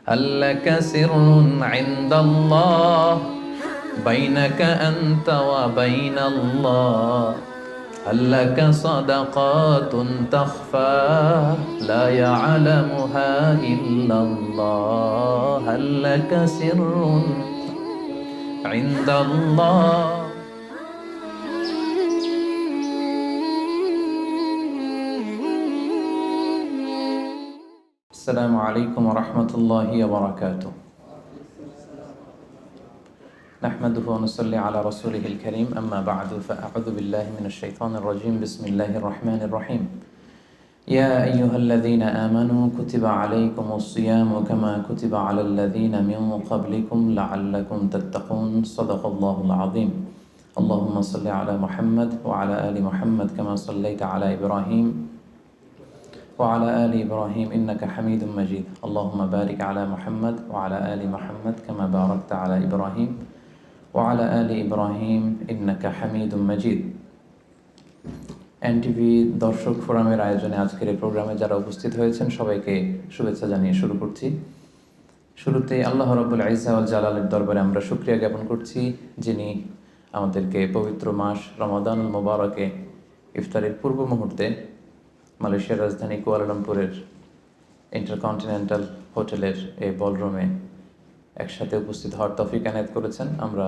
هل لك سر عند الله بينك أنت وبين الله هل لك صدقات تخفى لا يعلمها إلا الله هل لك سر عند الله السلام عليكم ورحمة الله وبركاته نحمده ونصلي على رسوله الكريم أما بعد فأعوذ بالله من الشيطان الرجيم بسم الله الرحمن الرحيم يا أيها الذين آمنوا كتب عليكم الصيام كما كتب على الذين من قبلكم لعلكم تتقون صدق الله العظيم اللهم صل على محمد وعلى آل محمد كما صليت على إبراهيم وعلى آل إبراهيم إنك حميد مجيد اللهم بارك على محمد وعلى آل محمد كما باركت على إبراهيم وعلى آل إبراهيم إنك حميد مجيد NTV দর্শক ফোরামের আয়োজনে আজকের এই প্রোগ্রামে যারা উপস্থিত হয়েছেন সবাইকে শুভেচ্ছা জানিয়ে শুরু করছি। শুরুতে আল্লাহ রাব্বুল ইজ্জা ওয়াল জালালের দরবারে আমরা শুকরিয়া জ্ঞাপন করছি, যিনি আমাদেরকে পবিত্র মাস রমাদানুল মুবারকে ইফতারের পূর্ব মুহূর্তে মালয়েশিয়ার রাজধানী কুয়ালালামপুরের ইন্টারকন্টিনেন্টাল হোটেলের এই বলরুমে একসাথে উপস্থিত হওয়ার তৌফিক এনায়েত করেছেন। আমরা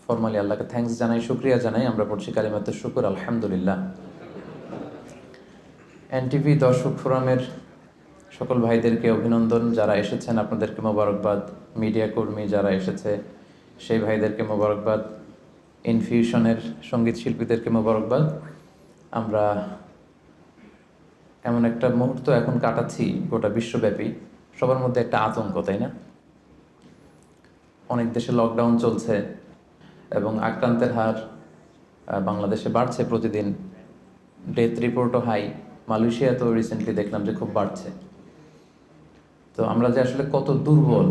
ফরমালি আল্লাহকে থ্যাঙ্কস জানাই, শুকরিয়া জানাই। আমরা পড়ছি কালিমাতুশ শুকর, আলহামদুলিল্লাহ। এনটিভি দর্শক ফোরামের সকল ভাইদেরকে অভিনন্দন, যারা এসেছেন আপনাদেরকে মোবারকবাদ। মিডিয়া কর্মী যারা এসেছে সেই ভাইদেরকে মোবারকবাদ। ইনফিউশনের সঙ্গীত শিল্পীদেরকে মোবারকবাদ। আমরা এমন একটা মুহূর্ত এখন কাটাচ্ছি গোটা বিশ্বব্যাপী, সবার মধ্যে একটা আতঙ্ক, তাই না? অনেক দেশে লকডাউন চলছে এবং আক্রান্তের হার বাংলাদেশে বাড়ছে প্রতিদিন। ডেথ রিপোর্টও হাই। মালয়েশিয়াতেও রিসেন্টলি দেখলাম যে খুব বাড়ছে। তো আমরা যে আসলে কত দুর্বল,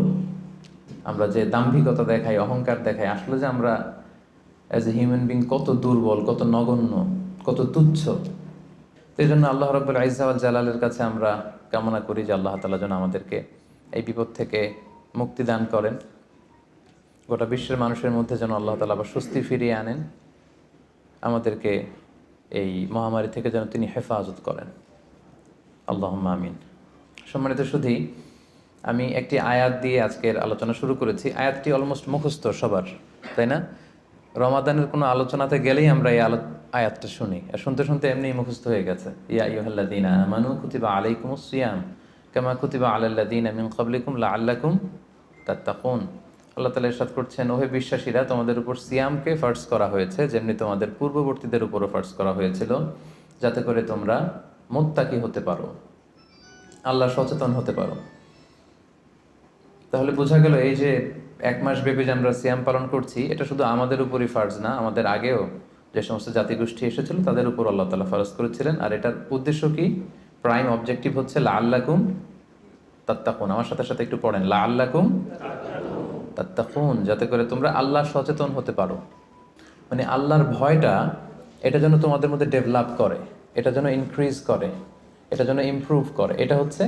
আমরা যে দাম্ভিকতা দেখাই, অহংকার দেখাই, আসলে যে আমরা অ্যাজ এ হিউম্যান বিং কত দুর্বল, কত নগণ্য, কত তুচ্ছ। এই জন্য আল্লাহ রাব্বুল ইজ্জা ওয়াল জালালের কাছে আমরা কামনা করি যে আল্লাহ তাআলা যেন আমাদেরকে এই বিপদ থেকে মুক্তি দান করেন। গোটা বিশ্বের মানুষের মধ্যে যেন আল্লাহ তাআলা আবার স্বস্তি ফিরিয়ে আনেন। আমাদেরকে এই মহামারী থেকে যেন তিনি হেফাজত করেন, আল্লাহুম্মা আমিন। সম্মানিত সুধী, আমি একটি আয়াত দিয়ে আজকের আলোচনা শুরু করেছি। আয়াতটি অলমোস্ট মুখস্থ সবার, তাই না? রমাদানের কোনো আলোচনাতে গেলেই আমরা এই আয়াতটা শুনি, আর শুনতে শুনতে এমনি মুখস্থ হয়ে গেছে। ইয়া আইয়ুহাল্লাযীনা আমানু কুতিবা আলাইকুমুস সিয়াম কামা কুতিবা আলাল্লাযীনা মিন ক্বাবলিকুম লাআল্লাকুম তাত্তাকুন। আল্লাহ তাআলা ইরশাদ করছেন, ওহে বিশ্বাসীরা, তোমাদের উপর সিয়ামকে ফার্জ করা হয়েছে যেমনি তোমাদের পূর্ববর্তীদের উপরও ফার্জ করা হয়েছিল, যাতে করে তোমরা মুত্তাকি হতে পারো, আল্লাহ সচেতন হতে পারো। তাহলে বোঝা গেল এই যে এক মাস ব্যাপী যে আমরা সিয়াম পালন করছি, এটা শুধু আমাদের উপরই ফার্জ না, আমাদের আগেও যে সমস্ত জাতিগোষ্ঠী এসেছিল তাদের উপর আল্লাহ তাআলা ফরজ করেছিলেন। আর এটার উদ্দেশ্য কি? প্রাইম অবজেক্টিভ হচ্ছে লাআল্লাকুম তাত্তাকুন। আমার সাথে সাথে একটু পড়েন, লাআল্লাকুম তাত্তাকুন, যাতে করে তোমরা আল্লাহ সচেতন হতে পারো। মানে আল্লাহর ভয়টা এটা যেন তোমাদের মধ্যে ডেভেলপ করে, এটা যেন ইনক্রিজ করে, এটা যেন ইমপ্রুভ করে। এটা হচ্ছে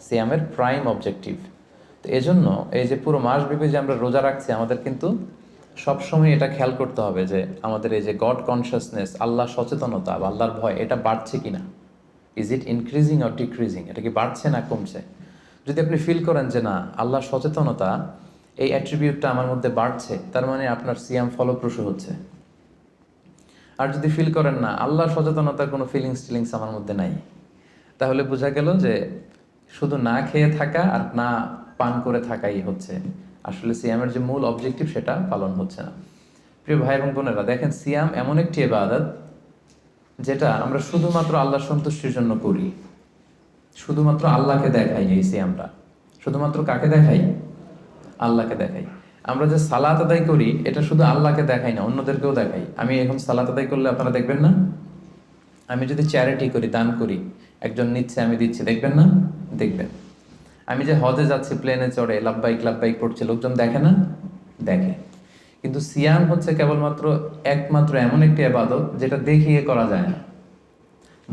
সিয়ামের প্রাইম অবজেক্টিভ। তো এজন্য এই যে পুরো মাসব্যাপী যে আমরা রোজা রাখছি, আমাদের কিন্তু সবসময় এটা খেয়াল করতে হবে যে আমাদের এই যে গড কনসিয়াসনেস, আল্লাহ সচেতনতা বা আল্লাহর ভয়, এটা বাড়ছে কিনা। Is it increasing or decreasing? এটা কি বাড়ছে না কমছে? যদি আপনি ফিল করেন যে না, আল্লাহ সচেতনতা এই অ্যাট্রিবিউটটা আমার মধ্যে বাড়ছে, তার মানে আপনার সিয়াম ফলপ্রসূ হচ্ছে। আর যদি ফিল করেন না, আল্লাহ সচেতনতার কোনো ফিলিংস আমার মধ্যে নাই, তাহলে বোঝা গেল যে শুধু না খেয়ে থাকা আর না পান করে থাকাই হচ্ছে, আসলে সিয়ামের যে মূল অবজেক্টিভ সেটা পালন হচ্ছে না। প্রিয় ভাই এবং বোনেরা, দেখেন, সিয়াম এমন একটি ইবাদত যেটা আমরা শুধুমাত্র আল্লাহর সন্তুষ্টির জন্য করি, শুধুমাত্র আল্লাহকে দেখাই। এই সিয়ামটা শুধুমাত্র কাকে দেখাই? আল্লাহকে দেখাই। আমরা যে সালাত আদায় করি, এটা শুধু আল্লাহকে দেখাই না, অন্যদেরকেও দেখাই। আমি এখন সালাত আদায় করলে আপনারা দেখবেন না? আমি যদি চ্যারিটি করি, দান করি, একজন নিচ্ছে আমি দিচ্ছি, দেখবেন না? দেখবেন। আমি যে হজে যাচ্ছি, প্লেনে চড়ে লাব্বাইক লাব্বাইক পড়ছে, লোকজন দেখে না? দেখে। কিন্তু সিয়াম হচ্ছে কেবলমাত্র একমাত্র এমন একটি ইবাদত যেটা দেখিয়ে করা যায় না।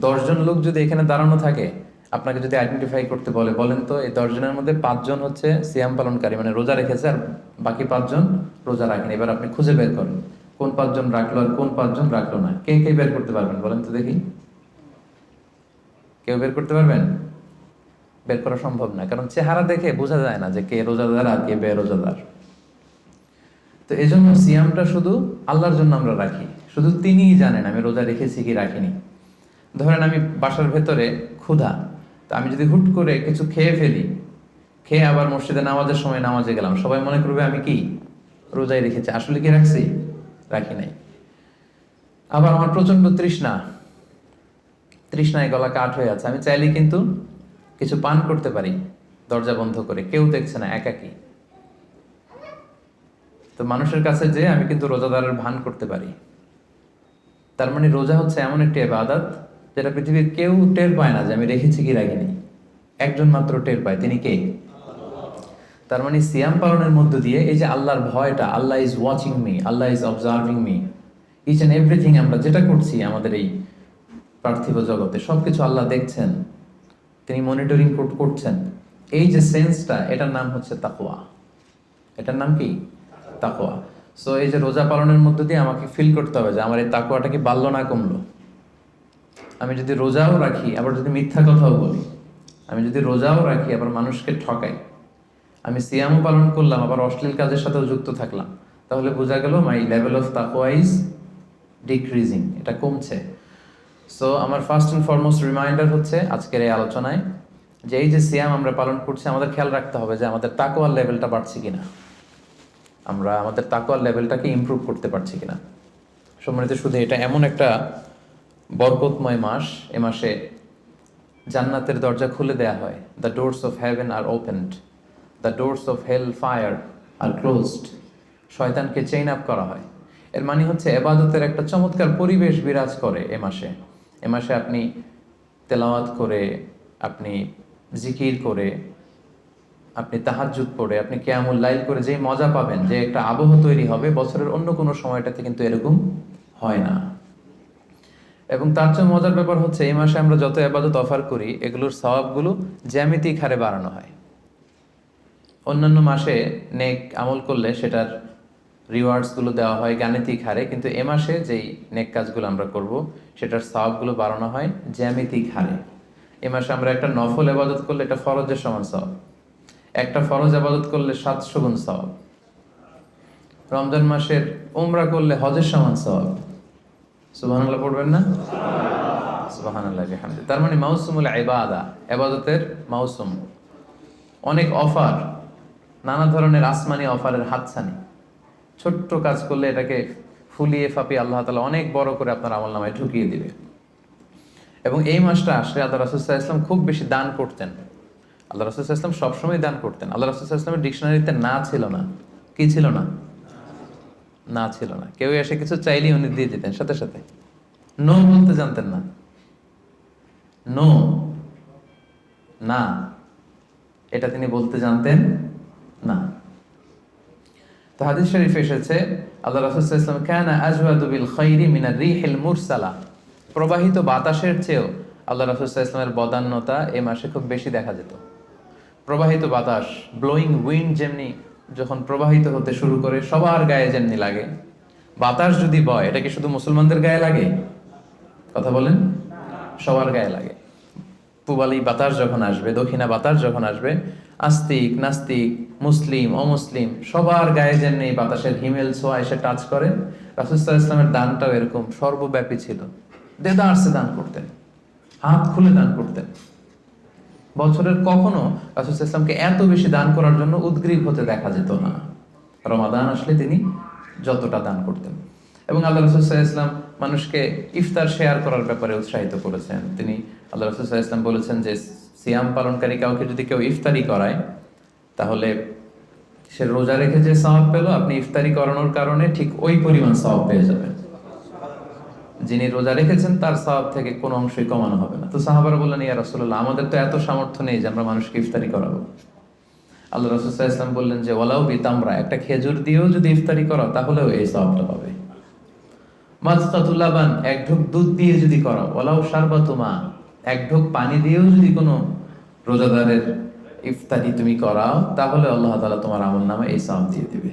10 জন লোক যদি এখানে দাঁড়ানো থাকে, আপনাকে যদি আইডেন্টিফাই করতে বলে, বলেন তো এই 10 জনের মধ্যে 5 জন হচ্ছে সিয়াম পালনকারী, মানে রোজা রেখেছে, আর বাকি 5 জন রোজা রাখেনি। এবার আপনি খুঁজে বের করেন কোন 5 জন রাখলো আর কোন 5 জন রাখলো না। কে কে বের করতে পারবেন বলেন তো দেখি? কেউ বের করতে পারবেন? বের করা সম্ভব না, কারণ চেহারা দেখে বোঝা যায় না যে কে রোজাদার আর কে বেরোজাদার। তো এই জন্য সিয়ামটা শুধু আল্লাহর জন্য আমরা রাখি, শুধু তিনিই জানেন আমি রোজা রেখেছি কি রাখিনি। ধরেন আমি বাসার ভেতরে ক্ষুধা, তো আমি যদি হুট করে কিছু খেয়ে ফেলি, খেয়ে আবার মসজিদে নামাজের সময় নামাজে গেলাম, সবাই মনে করবে আমি কি রোজাই রেখেছি, আসলে কি রাখছি? রাখি নাই। আবার আমার প্রচন্ড তৃষ্ণায় গলা কাঠ হয়ে আছে, আমি চাইলে কিন্তু কিছু পান করতে পারি দরজা বন্ধ করে, কেউ দেখছে না, একাকি। তো মানুষের কাছে যে আমি কিন্তু রোজাদারের ভান করতে পারি। তার মানে রোজা হচ্ছে এমন একটি ইবাদত যেটা পৃথিবীর কেউ টের পায় না যে আমি রেখেছি কি রাখিনি। একজন মাত্র টের পায়, তিনি কে? তার মানে সিয়াম পালনের মধ্য দিয়ে এই যে আল্লাহর ভয়টা, Allah is watching me, Allah is observing me, each and everything আমরা যেটা করছি আমাদের এই পার্থিব জগতে সবকিছু আল্লাহ দেখছেন, তিনি মনিটরিং করছেন। এই যে সেন্সটা, এটার নাম হচ্ছে তাকওয়া। এটার নাম কি? তাকওয়া। সো এই যে রোজা পালনের মধ্য দিয়ে আমাকে ফিল করতে হবে যে আমার এই তাকওয়াটা কি বাড়লো না কমলো। আমি যদি রোজাও রাখি আবার যদি মিথ্যা কথাও বলি, আমি যদি রোজাও রাখি আবার মানুষকে ঠকাই, আমি সিয়ামও পালন করলাম আবার অশ্লীল কাজের সাথেও যুক্ত থাকলাম, তাহলে বোঝা গেল মাই লেভেল অফ তাকওয়া ইজ ডিক্রিজিং, এটা কমছে। সো আমার ফার্স্ট অ্যান্ড ফরমোস্ট রিমাইন্ডার হচ্ছে আজকের এই আলোচনায় যে এই যে সিয়াম আমরা পালন করছি, আমাদের খেয়াল রাখতে হবে যে আমাদের তাকওয়ার লেভেলটা বাড়ছে কিনা, আমরা আমাদের তাকওয়ার লেভেলটাকে ইমপ্রুভ করতে পারছি কিনা। সম্মানিত, শুধু এটা এমন একটা বরকতময় মাস, এ মাসে জান্নাতের দরজা খুলে দেয়া হয়। The doors of heaven are opened, the doors of hell fire are closed. শয়তানকে চেইন আপ করা হয়। এর মানে হচ্ছে এবাদতের একটা চমৎকার পরিবেশ বিরাজ করে এ মাসে। এ মাসে আপনি তেলাওয়াত করে, আপনি জিকির করে, আপনি তাহাজ্জুদ পড়ে, আপনি কিয়ামুল লাইল করে যে মজা পাবেন, যে একটা আবহ তৈরি হবে, বছরের অন্য কোনো সময়টাতে কিন্তু এরকম হয় না। এবং তার চেয়ে মজার ব্যাপার হচ্ছে এই মাসে আমরা যত ইবাদত অফার করি এগুলোর সওয়াবগুলো জ্যামিতিক হারে বাড়ানো হয়। অন্যান্য মাসে নেক আমল করলে সেটার রিওয়ার্ডসগুলো দেওয়া হয় গাণিতিক হারে, কিন্তু এ মাসে যেই নেক কাজগুলো আমরা করব সেটার সওয়াবগুলো বাড়ানো হয় জ্যামিতিক হারে। এ মাসে আমরা একটা নফল ইবাদত করলে এটা ফরজের সমান সওয়াব, একটা ফরজ ইবাদত করলে 700 গুণ সওয়াব, রমজান মাসের উমরা করলে হজের সমান সওয়াব। সুবহানাল্লাহ পড়বেন না? সুবহানাল্লাহ বিহামদি। তার মানে মাউসুমুল ইবাদা, ইবাদতের মাউসুম, অনেক অফার, নানা ধরনের আসমানি অফারের হাতছানি। ছোট্ট কাজ করলে এটাকে ফুলিয়ে ফাপিয়ে আল্লাহ তাআলা অনেক বড় করে আপনার আমলনামায় ঢুকিয়ে দিবে। এবং এই মাসটা আসলে আল্লাহ রাসূল সাল্লাল্লাহু আলাইহি ওয়াসাল্লাম খুব বেশি দান করতেন। আল্লাহ রাসূল সাল্লাল্লাহু আলাইহি ওয়াসাল্লাম সবসময় দান করতেন। আল্লাহ রাসূল সাল্লাল্লাহু আলাইহি ওয়াসাল্লামের ডিকশনারিতে না ছিল না, কি ছিল না? না ছিল না। কেউ এসে কিছু চাইলেই উনি দিয়ে দিতেন সাথে সাথে। নো বলতে জানতেন না, নো, না, এটা তিনি বলতে জানতেন না। তো হাদিস শরীফে এসেছে আল্লাহ রাসূল সাল্লাল্লাহু আলাইহি ওয়াসাল্লাম কানা আজওয়াদু বিল খাইরি মিনার রিহিল মুরসালা, প্রবাহিত বাতাসের চেয়েও আল্লাহ রাসূল সাল্লাল্লাহু আলাইহি ওয়াসাল্লামের বদান্যতা এই মাসে খুব বেশি দেখা যেত। প্রবাহিত বাতাস, ব্লোয়িং উইন্ড যেমনি যখন প্রবাহিত হতে শুরু করে সবার গায়ে যেমনি লাগে, বাতাস যদি বয় এটা কি শুধু মুসলমানদের গায়ে লাগে? কথা বলেন, সবার গায়ে লাগে। পূবালি বাতাস যখন আসবে, দক্ষিণা বাতাস যখন আসবে, আস্তিক নাস্তিক, মুসলিম অমুসলিম সবার গায়ে যেমনি বাতাসের হিমেল ছোঁয়া এসে টাচ করে, রাসূল সাল্লাল্লাহু আলাইহি ওয়াসাল্লামের দানটাও এরকম সর্বব্যাপী ছিল। দেদারসে দান করতেন, হাত খুলে দান করতেন। বছরের কখনো রাসূল সাল্লাল্লাহু আলাইহি ওয়াসাল্লামকে এত বেশি দান করার জন্য উদগ্রীব হতে দেখা যেত না। রমাদান আসলে তিনি যতটা দান করতেন। এবং আল্লাহ রাসূল সাল্লাল্লাহু আলাইহি ওয়াসাল্লাম মানুষকে ইফতার শেয়ার করার ব্যাপারে উৎসাহিত করেছেন। তিনি আল্লাহ রাসূল সাল্লাল্লাহু আলাইহি ওয়াসাল্লাম বলেছেন যে সিয়াম পালনকারী কাউকে যদি কেউ ইফতারি করায় তাহলে সে রোজা রেখে যে সওয়াব পেল, আপনি ইফতারি করানোর কারণে ঠিক ওই পরিমাণ সওয়াব পেয়ে যাবেন। যিনি রোজা রেখেছেন তার সওয়াব থেকে কোনো অংশই কমানো হবে না। তো সাহাবারা বললেন, ইয়া রাসূলুল্লাহ, আমাদের তো এত সামর্থ্য নেই যে আমরা মানুষকে ইফতারি করাবো। আল্লাহ রাসূল সাল্লাল্লাহু আলাইহি ওয়াসাল্লাম বললেন যে ওয়ালাউ বিতামরা, একটা খেজুর দিয়েও যদি ইফতারি করো তাহলেও এই সওয়াবটা পাবে। মাসকাতুল লাবান, এক ঢোক দুধ দিয়ে যদি করো, ওয়ালাউ শারবাতুমা, এক ঢোক পানি দিয়েও যদি কোনো রোজাদারের ইফতারি তুমি করাও, তাহলে আল্লাহ তাআলা তোমার আমল নামে এই সওয়াব দিয়ে দিবে।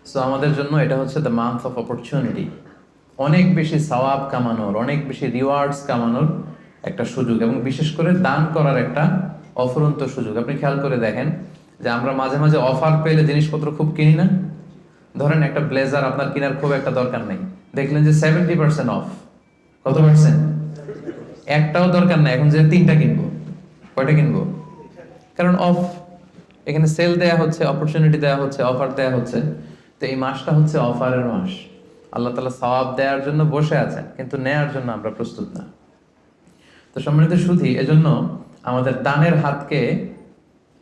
সো আমাদের জন্য এটা হচ্ছে দ্য মান্থ অফ অপরচুনিটি, অনেক বেশি সওয়াব কামানোর, অনেক বেশি রিওয়ার্ডস কামানোর একটা সুযোগ, এবং বিশেষ করে দান করার একটা অফুরন্ত সুযোগ। আপনি খেয়াল করে দেখেন যে আমরা মাঝে মাঝে অফার পেলে জিনিসপত্র খুব কিনি না। ধরেন একটা ব্লেজার আপনার কেনার খুব একটা দরকার নেই, দেখলেন যে 70% অফ। কত পার্সেন্ট? একটাও দরকার নেই, এখন যে 3টা কিনবো, কয়টা কিনবো? কারণ অফ, এখানে সেল দেয়া হচ্ছে, অপরচুনিটি দেয়া হচ্ছে, অফার দেয়া হচ্ছে। তো এই মাসটা হচ্ছে অফারের মাস। আল্লাহ তাআলা সওয়াব দেওয়ার জন্য বসে আছেন, কিন্তু নেয়ার জন্য আমরা প্রস্তুত না। তো সম্মানিত সুধী, এজন্য আমাদের দানের হাতকে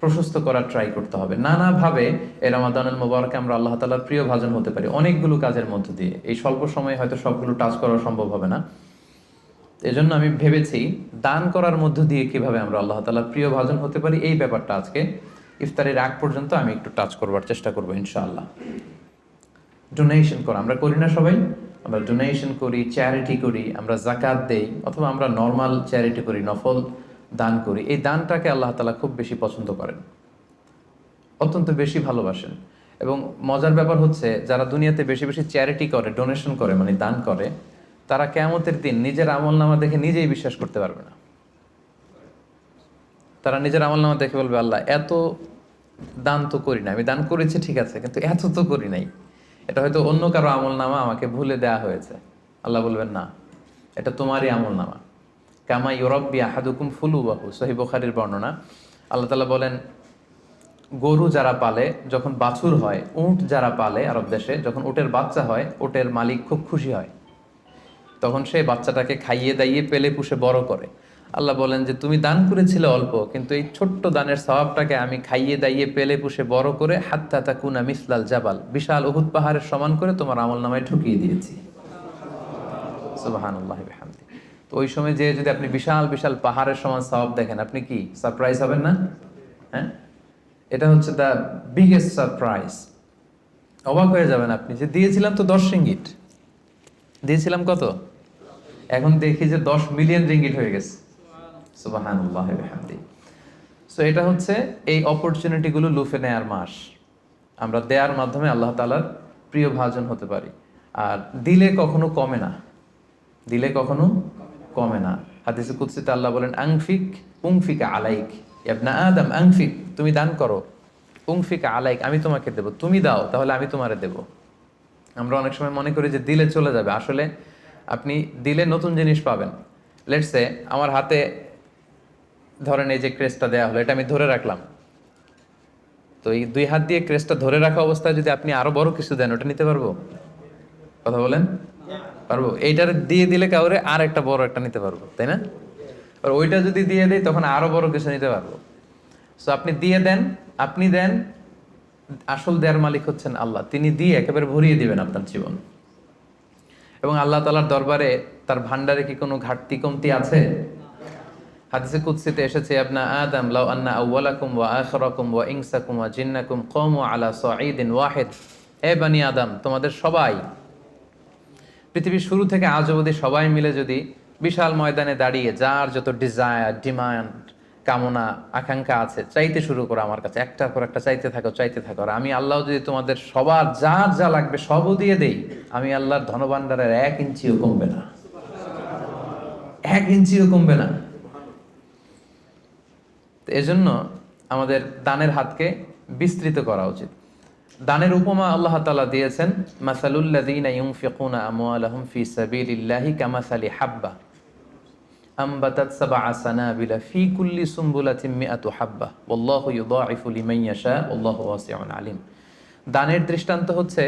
প্রশস্ত করার ট্রাই করতে হবে। নানাভাবে এই রমাদানুল মুবারকে আমরা আল্লাহ তাআলার প্রিয় ভাজন হতে পারি অনেকগুলো কাজের মধ্য দিয়ে। এই স্বল্প সময়ে হয়তো সবগুলো টাচ করা সম্ভব হবে না, এজন্য আমি ভেবেছি দান করার মধ্য দিয়ে কিভাবে আমরা আল্লাহ তাআলার প্রিয় ভাজন হতে পারি, এই ব্যাপারটা আজকে ইফতারের আগ পর্যন্ত আমি একটু টাচ করবার চেষ্টা করবো ইনশাআল্লাহ। ডোনেশন করা আমরা করি না সবাই? আমরা ডোনেশন করি, চ্যারিটি করি, আমরা যাকাত দেই, অথবা আমরা নর্মাল চ্যারিটি করি, নফল দান করি। এই দানটাকে আল্লাহ তাআলা খুব বেশি পছন্দ করেন, অত্যন্ত বেশি ভালোবাসেন। এবং মজার ব্যাপার হচ্ছে, যারা দুনিয়াতে বেশি বেশি চ্যারিটি করে, ডোনেশন করে, মানে দান করে, তারা কিয়ামতের দিন নিজের আমলনামা দেখে নিজেই বিশ্বাস করতে পারবে না। তারা নিজের আমলনামা দেখে বলবে, আল্লাহ এত দান তো করি না, আমি দান করেছি ঠিক আছে, কিন্তু এত তো করি নাই, এটা হয়তো অন্য কারো আমলনামা, আমাকে ভুলে দেয়া হয়েছে। আল্লাহ বলবেন, না, এটা তোমারই আমলনামা। কামা ইউরাব্বি আহাদুকুম ফুলুবাহু, সহিহ বুখারীর বর্ণনা। আল্লাহ তাআলা বলেন, গরু যারা পালে, যখন বাছুর হয়, উট যারা পালে আরব দেশে, যখন উটের বাচ্চা হয়, উটের মালিক খুব খুশি হয়, তখন সেই বাচ্চাটাকে খাইয়ে দাইয়ে পেলে পুষে বড় করে। আল্লাহ বলেন যে তুমি দান করেছিলে অল্প, কিন্তু এই ছোট্ট দানের সওয়াবটাকে আমি খাইয়ে দাইয়ে পেলে পুষে বড় করে হাত্তা তাকুনা মিসলাল জাবাল, বিশাল উহুদ পাহাড়ের সমান করে তোমার আমলনামায় ঢুকিয়ে দিয়েছি। সুবহানাল্লাহি ওয়া বিহামদিহি। তো ওই সময় যে যদি আপনি বিশাল বিশাল পাহাড়ের সমান সওয়াব দেখেন, আপনি কি সারপ্রাইজ হবেন না? হ্যাঁ, এটা হচ্ছে দ্য বিগেস্ট সারপ্রাইজ। অবাক হয়ে যাবেন আপনি, যে দিয়েছিলাম তো 10 রিঙ্গিট, দিয়েছিলাম কত, এখন দেখি যে 10 মিলিয়ন রিঙ্গিট হয়ে গেছে। সুবহানাল্লাহি ওয়া বিহামদিহি। সো এটা হচ্ছে এই অপরচুনিটিগুলো লুফে নেয়ার মাস। আমরা দেয়ার মাধ্যমে আল্লাহ তাআলার প্রিয় ভাজন হতে পারি। আর দিলে কখনো কমে না, দিলে কখনো কমে না। হাদিসে কুদসিতে আল্লাহ বলেন, আনফিক উনফিকা আলাইক, ইবনা আদম আনফিক, তুমি দান করো, উনফিকা আলাইক, আমি তোমাকে দেব, তুমি দাও তাহলে আমি তোমারে দেব। আমরা অনেক সময় মনে করি যে দিলে চলে যাবে, আসলে আপনি দিলে নতুন জিনিস পাবেন। লেটস সে আমার হাতে ধরেন এই যে ক্রেস্টটা দেওয়া হলো, এটা আমি ধরে রাখলাম, তো এই 2 হাত দিয়ে ক্রেস্টটা ধরে রাখা অবস্থায় যদি আপনি আরো বড় কিছু দেন, ওটা নিতে পারবো? কথা বলেন, পারবো? এইটার দিয়ে দিলে কাউরে আর একটা বড় একটা নিতে পারবো, তাই না? আর ওইটা যদি দিয়ে দেয়, তখন আরো বড় কিছু নিতে পারবো। সো আপনি দিয়ে দেন, আপনি দেন, আসল দেয়ার মালিক হচ্ছেন আল্লাহ। তিনি দিয়ে একেবারে ভরিয়ে দিবেন আপনার জীবন। এবং আল্লাহ তাআলার দরবারে, তার ভান্ডারে কি কোনো ঘাটতি কমতি আছে? হাদিসে কুদসিতে এসেছে, আপনা আদম লাউ আন্না আউওয়ালাকুম ওয়া আখিরাকুম ওয়া ইনসাকুম ওয়া জিন্নাকুম কামু আলা সাঈদিন ওয়াহিদ, এ বানি আদম, তোমাদের সবাই, পৃথিবীর শুরু থেকে আজ অবধি সবাই মিলে যদি বিশাল ময়দানে দাঁড়িয়ে যার যত ডিজায়ার, ডিমান্ড, কামনা, আকাঙ্ক্ষা আছে, চাইতে শুরু করো আমার কাছে, একটার পর একটা চাইতে থাকো, চাইতে থাকো। আর আমি আল্লাহ যদি তোমাদের সবার যার যা লাগবে সবও দিয়ে দেই, আমি আল্লাহর ধনভাণ্ডারের 1 ইঞ্চিও কমবে না, 1 ইঞ্চিও কমবে না। তো এজন্য আমাদের দানের হাতকে বিস্তৃত করা উচিত। দানের উপমা আল্লাহ তাআলা দিয়েছেন, মাসালুল্লাযীনা ইউনফিকুনা আমওয়ালাহুম ফি সাবিলিল্লাহি কামাসালি হাব্বা আমবাতাত সাবআ সানাবিলা ফি কুল্লি সুমবুলাতিন মিআতু হাব্বা ওয়াল্লাহু ইউদাঈফু লিমান ইয়াশা ওয়াল্লাহু ওয়াসিউন আলিম। দানের দৃষ্টান্ত হচ্ছে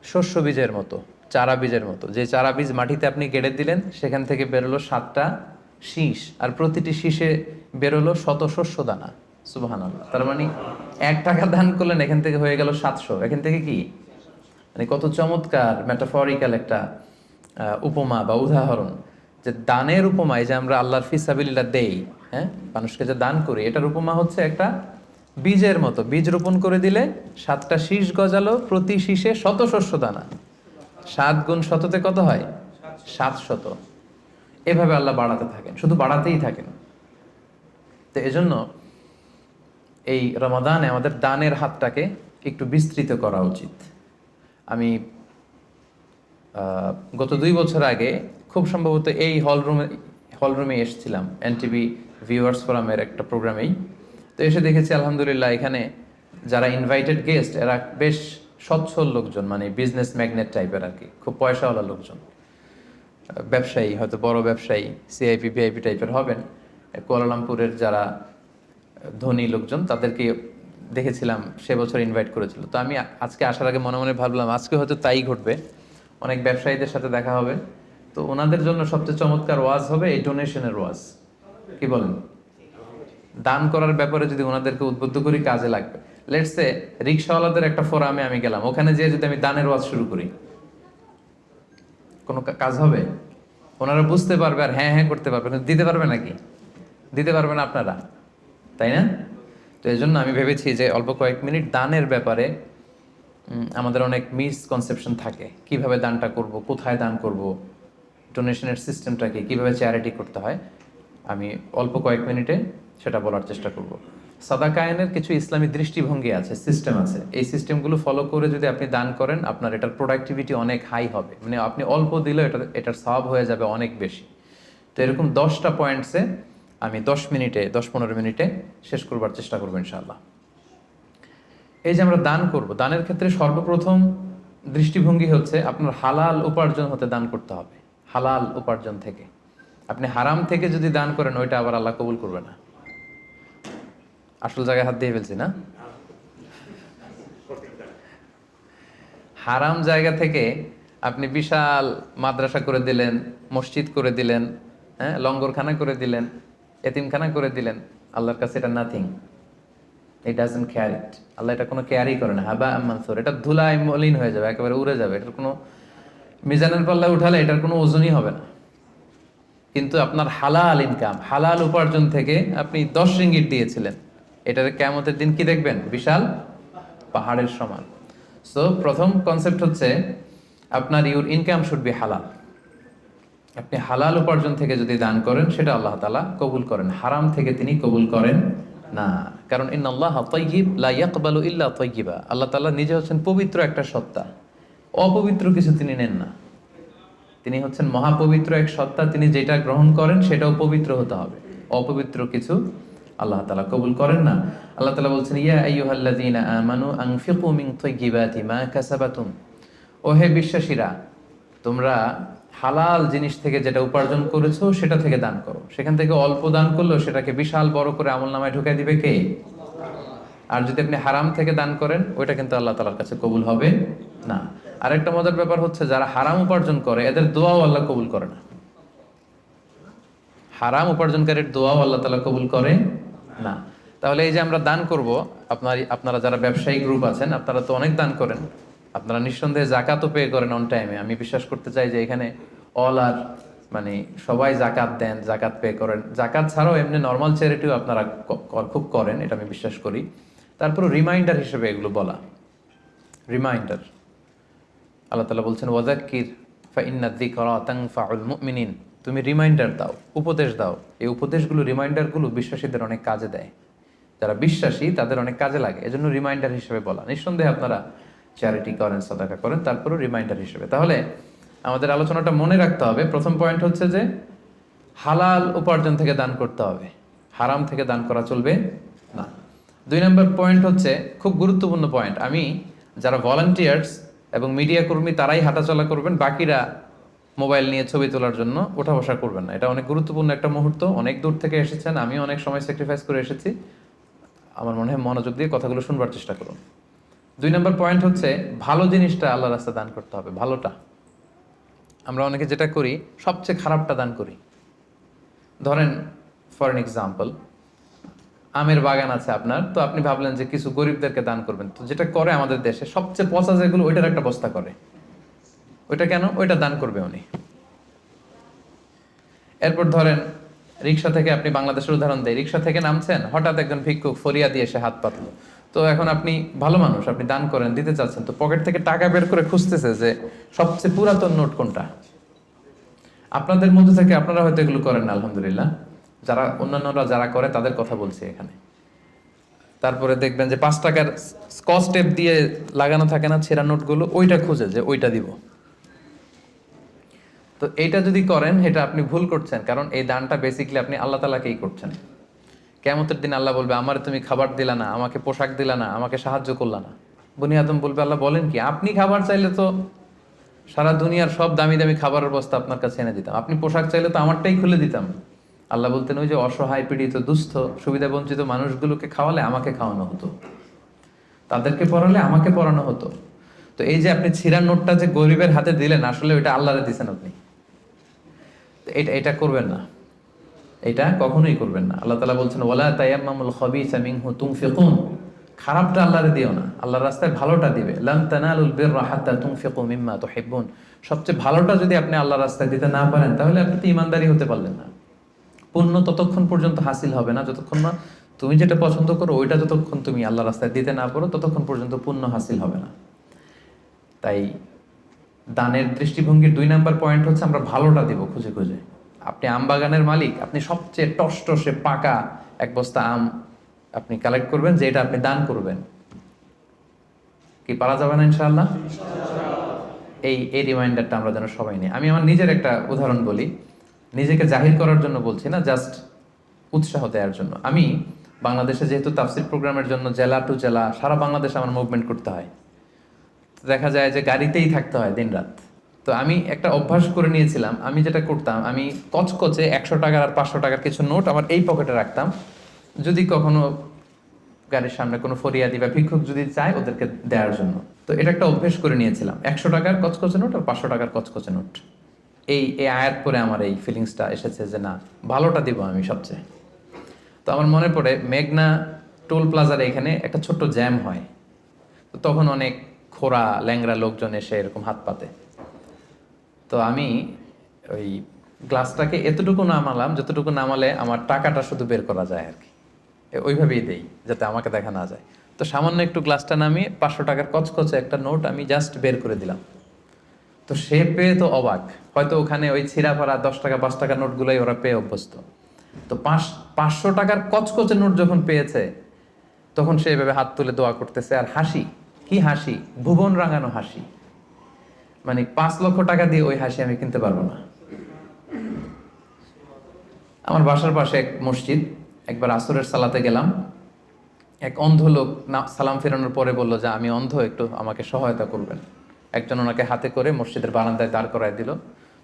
শস্য বীজের মতো, চারা বীজের মতো। যে চারা বীজ মাটিতে আপনি গেড়ে দিলেন, সেখান থেকে বেরোলো 7টা শীষ, আর প্রতিটি শীষে বেরোলো শত শস্য দানা। সুবহানাল্লাহ। তার মানে 1 টাকা দান করলেন, এখান থেকে হয়ে গেল 700। এখান থেকে কি, মানে কত চমৎকার মেটাফরিক্যাল একটা উপমা বা উদাহরণ, যে দানের উপমায় যে আমরা আল্লাহর ফিসাবিলিল্লাহ দেই, হ্যাঁ, মানুষকে যে দান করি, এটার উপমা হচ্ছে একটা বীজের মতো। বীজ রোপণ করে দিলে 7টা শীষ গজালো, প্রতি শীষে শত শস্য দানা। 7 গুণ শততে কত হয়? 700। এভাবে আল্লাহ বাড়াতে থাকেন, শুধু বাড়াতেই থাকেন। তো এজন্য এই রমাদানে আমাদের দানের হাতটাকে একটু বিস্তৃত করা উচিত। আমি গত 2 বছর আগে খুব সম্ভবত এই হলরুমে এসেছিলাম এনটিভি ভিউয়ার্স ফোরামের একটা প্রোগ্রামেই। তো এসে দেখেছি আলহামদুলিল্লাহ এখানে যারা ইনভাইটেড গেস্ট এরা বেশ সচ্ছল লোকজন, মানে বিজনেস ম্যাগনেট টাইপের আর কি, খুব পয়সাওয়ালা লোকজন, ব্যবসায়ী, হয়তো বড় ব্যবসায়ী, সিআইপি ভিআইপি টাইপের হবেন। কুয়ালালামপুরের যারা ধনী লোকজন তাদেরকে দেখেছিলাম সে বছর ইনভাইট করেছিল। তো আমি আজকে আসার আগে মনে মনে ভাবলাম আজকে হয়তো তাই ঘটবে, অনেক ব্যবসায়ীদের সাথে দেখা হবে। তো ওনাদের জন্য সবচেয়ে চমৎকার ওয়াজ হবে এই ডোনেশনের ওয়াজ। কি বলেন? দান করার ব্যাপারে যদি ওনাদেরকে উদ্বুদ্ধ করি কাজে লাগবে। লেটস সে রিক্সাওয়ালাদের একটা ফোরামে আমি গেলাম, ওখানে যেয়ে যদি আমি দানের ওয়াজ শুরু করি, কোনো কাজ হবে? ওনারা বুঝতে পারবে আর হ্যাঁ হ্যাঁ করতে পারবে, কিন্তু দিতে পারবে নাকি? দিতে পারবে না আপনারা, তাই না? তো এই জন্য আমি ভেবেছি যে অল্প কয়েক মিনিট দানের ব্যাপারে আমাদের অনেক মিসকনসেপশন থাকে। কিভাবে দানটা করব, কোথায় দান করব, ডোনেশনের সিস্টেমটাকে কিভাবে চ্যারিটি করতে হয়, আমি অল্প কয়েক মিনিটে সেটা বলার চেষ্টা করব। সাদাকায়নের কিছু ইসলামী দৃষ্টিভঙ্গি আছে, সিস্টেম আছে। এই সিস্টেমগুলো ফলো করে যদি আপনি দান করেন আপনার এটার প্রোডাক্টিভিটি অনেক হাই হবে, মানে আপনি অল্প দিলেও এটার সওয়াব হয়ে যাবে অনেক বেশি। তো এরকম 10টা পয়েন্টসে আমি 10-15 মিনিটে শেষ করবার চেষ্টা করবো ইনশাআল্লাহ। এই যে আমরা দান করব, দানের ক্ষেত্রে সর্বপ্রথম দৃষ্টিভঙ্গি হচ্ছে আপনার হালাল উপার্জন হতে দান করতে হবে। হালাল উপার্জন থেকে। আপনি হারাম থেকে যদি দান করেন ওইটা আবার আল্লাহ কবুল করবে না। আসল জায়গায় হাত দিয়ে ফেলছি না? হারাম জায়গা থেকে আপনি বিশাল মাদ্রাসা করে দিলেন, মসজিদ করে দিলেন, হ্যাঁ, লঙ্গরখানা করে দিলেন, এতিমখানা করে দিলেন, আল্লাহর কাছে এটা নাথিং। ইট ডাজন্ট কেয়ার ইট। আল্লাহ এটা কোনো কেয়ারই করে না। হাবা মানসুর, এটা ধুলায় মলিন হয়ে যাবে, একেবারে উড়ে যাবে। এটার কোনো মিজানের পাল্লায় উঠালে এটার কোনো ওজনই হবে না। কিন্তু আপনার হালাল ইনকাম, হালাল উপার্জন থেকে আপনি 10 রিঙ্গিট দিয়েছিলেন, এটার কিয়ামতের দিন কি দেখবেন? বিশাল পাহাড়ের সমান। সো প্রথম কনসেপ্ট হচ্ছে আপনার ইউর ইনকাম শুড বি হালাল। আপনি হালাল উপার্জন থেকে যদি দান করেন সেটা আল্লাহ তাআলা কবুল করেন, হারাম থেকে তিনি কবুল করেন না। কারণ ইন্নাল্লাহ তাইয়্যিব লা ইয়াকবালু ইল্লা তাইয়্যিবা। আল্লাহ তাআলা নিজে হচ্ছেন পবিত্র একটা সত্তা, অপবিত্র কিছু তিনি নেন না। তিনি হচ্ছেন মহাপবিত্র এক সত্তা, তিনি যেটা গ্রহণ করেন সেটাও পবিত্র হতে হবে। অপবিত্র কিছু আল্লাহ তাআলা কবুল করেন না। আল্লাহ তাআলা বলছেন ইয়া আইয়ুহাল্লাযীনা আমানু আনফিকু মিন তাইয়্যিবাতি মা কাসাবাতুম। ও হে বিশ্বাসীরা, তোমরা হালাল জিনিস থেকে যেটা উপার্জন করেছো সেটা থেকে দান করো। সেখান থেকে অল্প দান করলেও সেটাকে বিশাল বড় করে আমলনামায় ঢুকাই দিবে কে? আর যদি আপনি হারাম থেকে দান করেন ওইটা কিন্তু আল্লাহ তাআলার কাছে কবুল হবে না। আরেকটা মজার ব্যাপার হচ্ছে যারা হারাম উপার্জন করে এদের দোয়াও আল্লাহ কবুল করে না। হারাম উপার্জনকারীর দোয়াও আল্লাহ তাআলা কবুল করে না। তাহলে এই যে আমরা দান করব, আপনারা যারা ব্যবসায়ী গ্রুপ আছেন আপনারা তো অনেক দান করেন, আপনারা নিঃসন্দেহে জাকাতও পে করেন অন টাইমে। আমি বিশ্বাস করতে চাই যে এখানে অল আর মানে সবাই জাকাত দেন, জাকাত পে করেন। জাকাত ছাড়াও এমনি নর্মাল চ্যারিটিও আপনারা খুব করেন, এটা আমি বিশ্বাস করি। তারপর রিমাইন্ডার হিসেবে এগুলো বলা, রিমাইন্ডার। আল্লাহ তাআলা বলছেন ওয়াযাক্কির ফাইন্না যিকরা তানফাউল মুমিনিন। তুমি রিমাইন্ডার দাও, উপদেশ দাও। এই উপদেশগুলো, রিমাইন্ডারগুলো বিশ্বাসীদের অনেক কাজে দেয়। যারা বিশ্বাসী তাদের অনেক কাজে লাগে, এজন্য রিমাইন্ডার হিসেবে বলা। নিঃসন্দেহে আপনারা চ্যারিটি করেন, সাদাকা করেন, তারপরও রিমাইন্ডার হিসেবে। তাহলে আমাদের আলোচনাটা মনে রাখতে হবে, প্রথম পয়েন্ট হচ্ছে যে হালাল উপার্জন থেকে দান করতে হবে, হারাম থেকে দান করা চলবে না। 2 নম্বর পয়েন্ট হচ্ছে খুব গুরুত্বপূর্ণ পয়েন্ট, আমি যারা ভলান্টিয়ার্স এবং মিডিয়া কর্মী তারাই হাঁটাচলা করবেন, বাকিরা মোবাইল নিয়ে ছবি তোলার জন্য ওঠা বসা করবেন না। এটা অনেক গুরুত্বপূর্ণ একটা মুহূর্ত। অনেক দূর থেকে এসেছেন, আমি অনেক সময় স্যাক্রিফাইস করে এসেছি। আমার মনে হয় মনোযোগ দিয়ে কথাগুলো শুনবার চেষ্টা করুন। 2 নম্বর পয়েন্ট হচ্ছে ভালো জিনিসটা আল্লাহর রাস্তায় দান করতে হবে, ভালোটা। আমরা অনেকে যেটা করি সবচেয়ে খারাপটা দান করি। ধরেন ফর এন এক্সাম্পল, আমের বাগান আছে আপনার, তো আপনি ভাবলেন যে কিছু গরিবদেরকে দান করবেন। তো যেটা করে আমাদের দেশে সবচেয়ে পচা যেগুলো ওইটার একটা বস্তা করে। ওইটা কেন? ওইটা দান করবে উনি। এরপর ধরেন রিক্সা থেকে, আপনি বাংলাদেশের উদাহরণ দেয়, রিক্সা থেকে নামছেন, হঠাৎ একজন ভিক্ষুক ফরিয়া দিয়ে এসে হাত পাতলো। তো এখন আপনি ভালো মানুষ, আপনি দান করেন, দিতে চাচ্ছেন, তো পকেট থেকে টাকা বের করে খুঁজতেছে যে সবচেয়ে পুরাতন নোট কোনটা। আপনাদের মধ্যে থেকে আপনারা হয়তো এগুলো করেন না, আলহামদুলিল্লাহ। যারা অন্যান্যরা যারা করে তাদের কথা বলছি এখানে। তারপরে দেখবেন যে 5 টাকার স্কচ টেপ দিয়ে লাগানো থাকে না ছেঁড়া নোটগুলো, ওইটা খুঁজে যে ওইটা দিব। তো এইটা যদি করেন এটা আপনি ভুল করছেন, কারণ এই দানটা বেসিকলি আপনি আল্লাহ তাআলাকেই করছেন। কিয়ামতের দিন আল্লাহ বলবে, আমারে তুমি খাবার দিলা না, আমাকে পোশাক দিলা না, আমাকে সাহায্য করলা না। বনি আদম বলবে, আল্লাহ বলেন কি, আপনি খাবার চাইলে তো সারা দুনিয়ার সব দামি দামি খাবারের বস্তা আপনার কাছে এনে দিতাম, আপনি পোশাক চাইলে তো আমারটাই খুলে দিতাম। আল্লাহ বলতেন, ওই যে অসহায় পীড়িত দুস্থ সুবিধা বঞ্চিত মানুষগুলোকে খাওয়ালে আমাকে খাওয়ানো হতো, তাদেরকে পড়ালে আমাকে পড়ানো হতো। তো এই যে আপনি ছিঁড়ার নোটটা যে গরিবের হাতে দিলেন, আসলে ওইটা আল্লাহরে দিছেন আপনি। এটা এটা করবেন না, এটা কখনোই করবেন না। আল্লাহ তাআলা বলছেন, ওয়ালা তায়াম্মামুল খাবিসা মিনহু তুনফিকুন, খারাপটা আল্লাহরে দিও না, আল্লাহর রাস্তায় ভালোটা দিবে। লান তানালুল বিররা হাত্তা তুনফিকু মিম্মা তুহিব্বুন, সবচেয়ে ভালোটা যদি আপনি আল্লাহর রাস্তায় দিতে না পারেন, তাহলে আপনি তো ঈমানদারি হতে পারলেন না। পুণ্য ততক্ষণ পর্যন্ত হাসিল হবে না যতক্ষণ না তুমি যেটা পছন্দ করো ওইটা যতক্ষণ তুমি আল্লাহর রাস্তায় দিতে না পারো, ততক্ষণ পর্যন্ত পুণ্য হাসিল হবে না। তাই দানের দৃষ্টিভঙ্গির 2 নাম্বার পয়েন্ট হচ্ছে আমরা ভালোটা দিব খুঁজে খুঁজে। আপনি আম বাগানের মালিক, আপনি সবচেয়ে টসটসে পাকা এক বস্তা আম আপনি কালেক্ট করবেন, যে এটা আপনি দান করবেন। কি পারা যাবে না ইনশাআল্লাহ? এই রিমাইন্ডারটা আমরা যেন সবাই নিই। আমি আমার নিজের একটা উদাহরণ বলি, নিজেকে জাহির করার জন্য বলছি না, জাস্ট উৎসাহ দেওয়ার জন্য। আমি বাংলাদেশে যেহেতু তাফসির প্রোগ্রামের জন্য জেলা টু জেলা সারা বাংলাদেশে আমার মুভমেন্ট করতে হয়, তো দেখা যায় যে গাড়িতেই থাকতে হয় দিন রাত। তো আমি একটা অভ্যাস করে নিয়েছিলাম, আমি যেটা করতাম, আমি কচকচে 100 টাকার আর 500 টাকার কিছু নোট আমার এই পকেটে রাখতাম। যদি কখনো গাড়ির সামনে কোনো ফরিয়াদি বা ভিক্ষুক যদি চায় ওদেরকে দেওয়ার জন্য, তো এটা একটা অভ্যেস করে নিয়েছিলাম। 100 টাকার কচকচে নোট আর 500 টাকার কচকচে নোট। এই আয়াত পরে আমার এই ফিলিংসটা এসেছে যে না, ভালোটা দিব আমি সবচেয়ে। তো আমার মনে পড়ে মেঘনা টোল প্লাজার এখানে একটা ছোট্ট জ্যাম হয়, তো তখন অনেক খোড়া ল্যাংরা লোকজন এসে এরকম হাত পাতে। তো আমি ওই গ্লাসটাকে এতটুকু নামালাম যতটুকু নামালে আমার টাকাটা শুধু বের করা যায় আর কি, ওইভাবেই দেই যাতে আমাকে দেখা না যায়। তো সামান্য একটু গ্লাসটা নামিয়ে 500 টাকার কচকচে একটা নোট আমি জাস্ট বের করে দিলাম। তো সে পেয়ে তো অবাক, হয়তো ওখানে ওই ছিঁড়া ফাড়া 10 টাকা 5 টাকার নোটগুলোই ওরা পেয়ে অভ্যস্ত। তো 500 টাকার কচকচে নোট যখন পেয়েছে, তখন সে এভাবে হাত তুলে দোয়া করতেছে আর হাসি, কি হাসি, ভুবন রাঙানো হাসি। মানে 5 লক্ষ টাকা দিয়ে ওই হাসি আমি কিনতে পারবো না। আমার বাসার পাশে এক মসজিদ, একবার আসরের সালাতে গেলাম, এক অন্ধ লোক সালাম ফেরানোর পরে বলল যে আমি অন্ধ, একটু আমাকে সহায়তা করবেন। একজন ওনাকে হাতে করে মসজিদের বারান্দায় দাঁড় করায় দিল।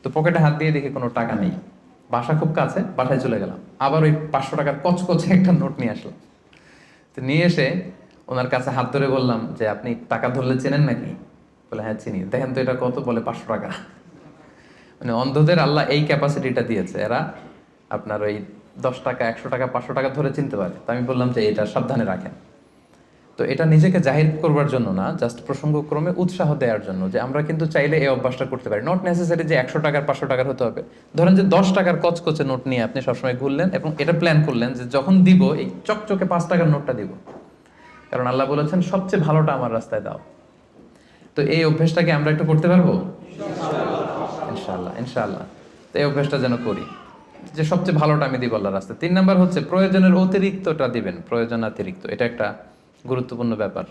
তো পকেটে হাত দিয়ে দেখি কোনো টাকা নেই। বাসা খুব কাছে, বাসায় চলে গেলাম, আবার ওই 500 টাকার কচকচে একটা নোট নিয়ে আসলাম। তো নিয়ে এসে ওনার কাছে হাত ধরে বললাম যে আপনি টাকা ধরলে চেনেন নাকি? বলে হ্যাঁ চিনি। দেখেন তো এটা কত? বলে 500 টাকা। মানে অন্ধদের আল্লাহ এই ক্যাপাসিটিটা দিয়েছে, এরা আপনার ওই 10 টাকা 100 টাকা 500 টাকা ধরে চিনতে পারে। তো আমি বললাম যে এটা সাবধানে রাখেন। তো এটা নিজেকে জাহির করবার জন্য না, জাস্ট প্রসঙ্গক্রমে উৎসাহ দেওয়ার জন্য যে আমরা কিন্তু চাইলে এই অভ্যাসটা করতে পারি। নট নেসেসারি যে 100 টাকার 500 টাকার হতে হবে। ধরেন যে 10 টাকার কচকচে নোট নিয়ে আপনি সবসময় ঘুরলেন এবং এটা প্ল্যান করলেন যে যখন দিব এই চকচকে 5 টাকার নোটটা দিব, কারণ আল্লাহ বলেছেন সবচেয়ে ভালোটা আমার রাস্তায় দাও। তো এই অভ্যেসটাকে আমরা একটু করতে পারবো ইনশাআল্লাহ, ইনশাআল্লাহ। তো এই অভ্যেসটা যেন করি যে সবচেয়ে ভালোটা আমি দিব আল্লাহর রাস্তায়। 3 নাম্বার হচ্ছে প্রয়োজনের অতিরিক্তটা দিবেন, প্রয়োজনাতিরিক্ত। এটা একটা গুরুত্বপূর্ণ ব্যাপার।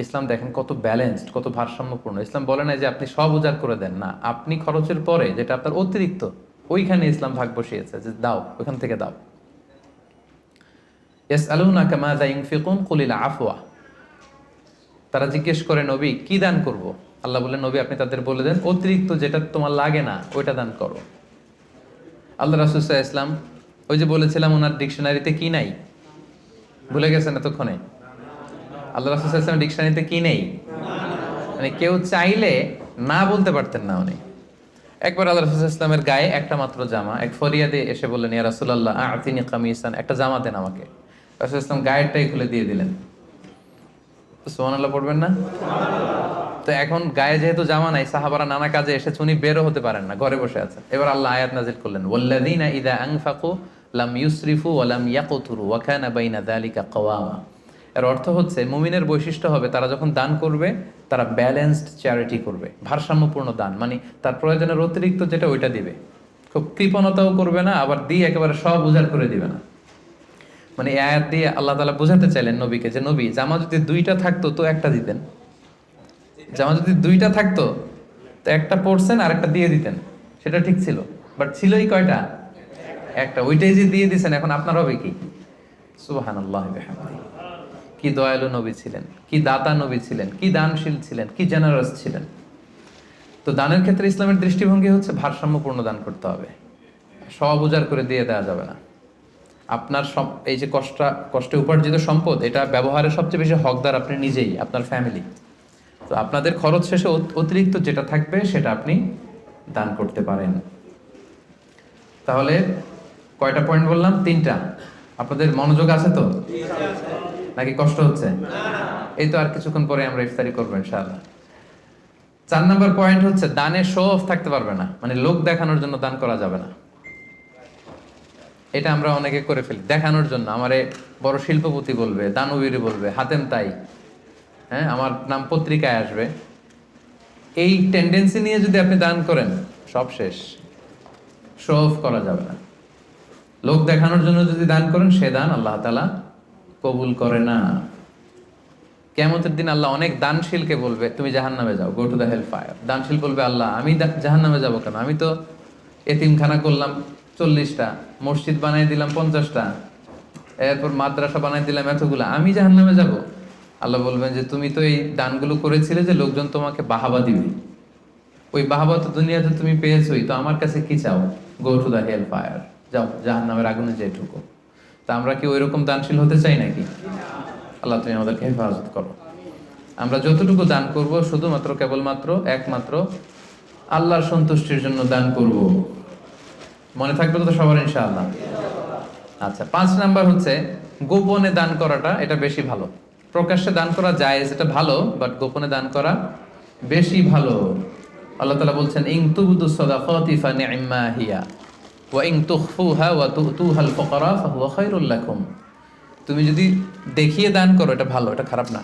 ইসলাম দেখেন কত ব্যালেন্সড, কত ভারসাম্যপূর্ণ। ইসলাম বলে না যে আপনি সব উজাড় করে দেন, না, আপনি খরচের পরে যেটা আপনার অতিরিক্ত ওইখানে ইসলাম ভাগ বসিয়েছে যে দাও, ওইখান থেকে দাও। ইয়াসআলুনাকা মাযা ইউনফিকুন কুলিল আফওয়া, তারা জিজ্ঞেস করে নবী কি দান করব? আল্লাহ বলেন নবী আপনি তাদের বলে দেন অতিরিক্ত যেটা তোমার লাগে না ওইটা দান করো। আল্লাহ রাসূল সাল্লাল্লাহু আলাইহি ওয়াসাল্লাম, ওই যে বলেছিলাম ওনার ডিকশনারিতে কি নাই, ভুলে গেছেন এতক্ষণে? আল্লাহ রাসূল সাল্লাল্লাহু আলাইহি ওয়াসাল্লাম ডিকশনারিতে কি নেই? মানে কেউ চাইলে না বলতে পারতেন না উনি। একবার আল্লাহ রাসূল সাল্লাল্লাহু আলাইহি ওয়াসাল্লামের গায়ে একটা মাত্র জামা, এক ফরিয়াদে এসে বললেন ইয়া রাসূলুল্লাহ আ'তিনি কামিসান, একটা জামা দেন আমাকে। রাসূল সাল্লাল্লাহু আলাইহি ওয়াসাল্লাম গায়েরটাই খুলে দিয়ে দিলেন। সুবহানাল্লাহ পড়বেন না? তো এখন গায়ে যেহেতু জামা নাই, সাহাবারা নানা কাজে এসেছে, উনি বেরও হতে পারেন না, ঘরে বসে আছেন। এবার আল্লাহ আয়াত নাযিল করলেন ওয়াল্লাযীনা ইযা আনফাকু লাম ইউসরিফু ওয়া লাম ইয়াকতুরু ওয়া কানা বাইনা যালিকা কাওয়ামা। এর অর্থ হচ্ছে মুমিনের বৈশিষ্ট্য হবে তারা যখন দান করবে তারা ব্যালেন্সড চ্যারিটি করবে, ভারসাম্যপূর্ণ দান, মানে তার প্রয়োজনের অতিরিক্ত যেটা ওইটা দিবে, খুব কৃপণতাও করবে না, আবার দিয়ে একেবারে সব উজাড় করে দিবে না। মানে এই আয়াত দিয়ে আল্লাহ তাআলা বোঝাতে চাইলেন নবীকে যে নবী, জামা যদি দুইটা থাকতো তো একটা দিতেন, জামা যদি দুইটা থাকতো তো একটা পরছেন আর একটা দিয়ে দিতেন, সেটা ঠিক ছিল। বাট ছিলই কয়টা? একটা। ওইটাই যে দিয়ে দিছেন, এখন আপনার হবে কি? সুবহানাল্লাহি ওয়া বিহামদিহি। কি দয়ালু নবী ছিলেন, কি দাতা নবী ছিলেন, কি দানশীল ছিলেন, কি জেনারাস ছিলেন। তো দানের ক্ষেত্রে ইসলামের দৃষ্টিভঙ্গি হচ্ছে ভারসাম্যপূর্ণ দান করতে হবে, সব উজাড় করে দিয়ে দেওয়া যাবে না। আপনার সব এই যে কষ্টে উপার্জিত সম্পদ, এটা ব্যবহারের সবচেয়ে বেশি হকদার আপনি নিজেই, আপনার ফ্যামিলি। তো আপনাদের খরচ শেষে অতিরিক্ত যেটা থাকবে সেটা আপনি দান করতে পারেন। তাহলে কয়টা পয়েন্ট বললাম? 3টা। আপনাদের মনোযোগ আছে তো, নাকি কষ্ট হচ্ছে? এই তো আর কিছুক্ষণ পরে আমরা ইফতারি করবো ইনশাআল্লাহ। 4 নম্বর পয়েন্ট হচ্ছে দানে শো অফ থাকতে পারবে না, মানে লোক দেখানোর জন্য দান করা যাবে না। এটা আমরা অনেকে করে ফেলি দেখানোর জন্য, আমারে বড় শিল্পপতি বলবে, দানবীর বলবে, হাতেম তাই, হ্যাঁ আমার নাম পত্রিকায় আসবে। এই টেন্ডেন্সি নিয়ে যদি আপনি দান করেন, সব শেষ। শো অফ করা যাবে না। লোক দেখানোর জন্য যদি দান করেন, সে দান আল্লাহ তাআলা কবুল করে না। কিয়ামতের দিন আল্লাহ অনেক দানশীলকে বলবে তুমি জাহান্নামে যাও, go to the hell fire. দানশীল বলবে আল্লাহ আমি জাহান্নামে যাবো কেন? আমি তো এতিমখানা করলাম 40টা, মসজিদ বানাই দিলাম 50টা, এরপর মাদ্রাসা বানাই দিলাম এতগুলা, আমি জাহান্নামে যাব? আল্লাহ বলবেন যে তুমি তো এই দানগুলো করেছিলে যে লোকজন তোমাকে বাহাবা দিবে, ওই বাহাবা তো দুনিয়াতে তুমি পেয়েছোই, তো আমার কাছে কি চাও? Go to the hell fire, যাও জাহান্নামের আগুনে যেয়ে ঢুকো। তা আমরা কি ওইরকম দানশীল হতে চাই নাকি? আল্লাহ তুমি আমাদেরকে হেফাজত করো। আমরা যতটুকু দান করব শুধুমাত্র কেবলমাত্র একমাত্র আল্লাহর সন্তুষ্টির জন্য দান করব। মনে থাকবে তো সবার ইনশাআল্লাহ? আচ্ছা, 5 নাম্বার হচ্ছে গোপনে দান করাটা, এটা বেশি ভালো। প্রকাশ্যে দান করা জায়েজ, এটা ভালো, বাট গোপনে দান করা বেশি ভালো। আল্লাহ তাআলা বলছেন ইন তুবদু সাদাকাতি ফানি'মা হিয়া ওয়া ইন তুখফুহা ওয়া তুতুহাল ফুকারা ফাহুয়া খায়রুল লাকুম। তুমি যদি দেখিয়ে দান করো এটা ভালো, এটা খারাপ না।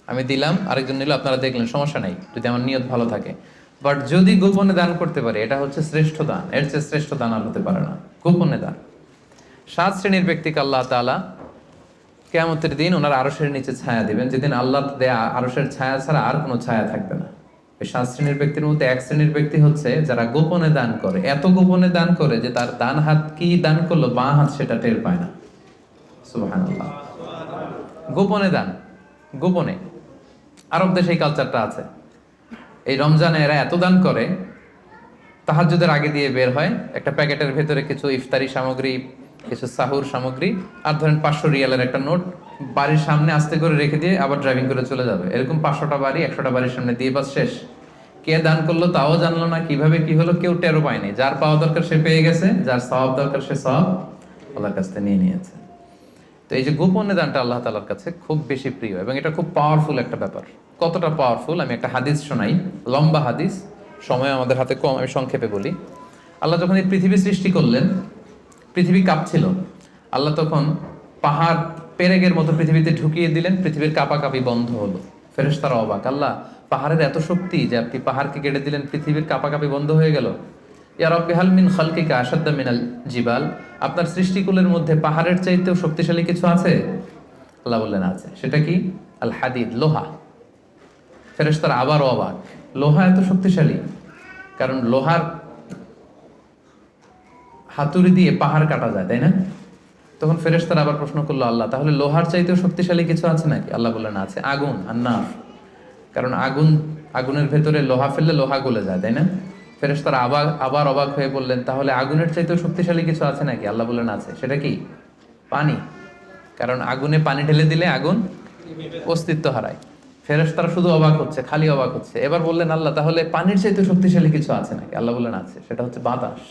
আমি দিলাম, আরেকজন নিল, আপনারা দেখলেন, সমস্যা নাই যদি আমার নিয়ত ভালো থাকে। বাট যদি গোপনে দান করতে পারে, এটা হচ্ছে শ্রেষ্ঠ দান, এর চেয়ে শ্রেষ্ঠ দান আর হতে পারে না, গোপনে দান। 7 শ্রেণীর ব্যক্তিকে আল্লাহ তাআলা কিয়ামতের দিন ওনার আরশের নিচে ছায়া দিবেন, যেদিন আল্লাহ দেয়া আরশের ছায়া ছাড়া আর কোনো ছায়া থাকবে না। এই 7 শ্রেণীর ব্যক্তির মধ্যে 1 শ্রেণীর ব্যক্তি হচ্ছে যারা গোপনে দান করে, এত গোপনে দান করে যে তার ডান হাত কি দান করলো, বাঁ হাত সেটা টের পায় না। সুবহানাল্লাহ। গোপনে দান, গোপনে। আরব দেশে এই কালচারটা আছে। এই রমজানে এরা এত দান করে, তাহাজ্জুদের আগে দিয়ে বের হয়, একটা প্যাকেটের ভেতরে কিছু ইফতারি সামগ্রী, কিছু সাহুর সামগ্রী, আর ধরেন 500 রিয়ালের একটা নোট বাড়ির সামনে আস্তে করে রেখে দিয়ে আবার ড্রাইভিং করে চলে যাবে। এরকম 500টা বাড়ি 100টা বাড়ির সামনে দিয়ে বাস শেষ। কে দান করলো তাও জানলো না, কিভাবে কি হলো কেউ টেরও পায়নি। যার পাওয়া দরকার সে পেয়ে গেছে, যার সওয়াব দরকার সে সওয়াব আল্লাহর কাছ থেকে নিয়ে নিয়েছে। তো এই যে গোপনে দানটা আল্লাহ তাআলার কাছে খুব বেশি প্রিয়, এবং এটা খুব পাওয়ারফুল একটা ব্যাপার। কতটা পাওয়ারফুল আমি একটা হাদিস শোনাই, লম্বা হাদিস, সময় আমাদের হাতে কম, আমি সংক্ষেপে বলি। আল্লাহ যখন এই পৃথিবী সৃষ্টি করলেন, পৃথিবী কাঁপছিল, আল্লাহ তখন পাহাড় পেরেকের মতো পৃথিবীতে ঢুকিয়ে দিলেন, পৃথিবীর কাঁপাকাঁপি বন্ধ হলো। ফেরেশতারা অবাক, আল্লাহ পাহাড়ের এত শক্তি যে আপনি পাহাড়কে কেটে দিলেন, পৃথিবীর কাঁপাকাঁপি বন্ধ হয়ে গেল। ইয়া রাব্বি হাল মিন খালকিকা আশাদ্দা মিনাল জিবাল, আপনার সৃষ্টিকুলের মধ্যে পাহাড়ের চাইতেও শক্তিশালী কিছু আছে? আল্লাহ বললেন আছে। সেটা কি? আল হাদিদ, লোহা। ফেরেশতারা আবার অবাক, লোহা এত শক্তিশালী? কারণ লোহার হাতুড়ি দিয়ে পাহাড় কাটা যায়, তাই না? তখন ফেরেশতারা আবার প্রশ্ন করলো, আল্লাহ তাহলে লোহার চাইতেও শক্তিশালী কিছু আছে নাকি? আল্লাহ বললেন আছে, আগুন, আন্নার। কারণ আগুনের ভেতরে লোহা ফেললে লোহা গলে যায়, তাই না? ফেরেশতারা আবার অবাক হয়ে বললেন, তাহলে আগুনের চাইতেও শক্তিশালী কিছু আছে নাকি? আল্লাহ বললেন আছে। সেটা কি? পানি। কারণ আগুনে পানি ঢেলে দিলে আগুন অস্তিত্ব হারায়। ফেরেশতারা শুধু অবাক হচ্ছে, খালি অবাক হচ্ছে। এবার বললেন, আল্লাহ তাহলে পানির চাইতেও শক্তিশালী কিছু আছে নাকি? আল্লাহ বললেন আছে। সেটা হচ্ছে বাতাস।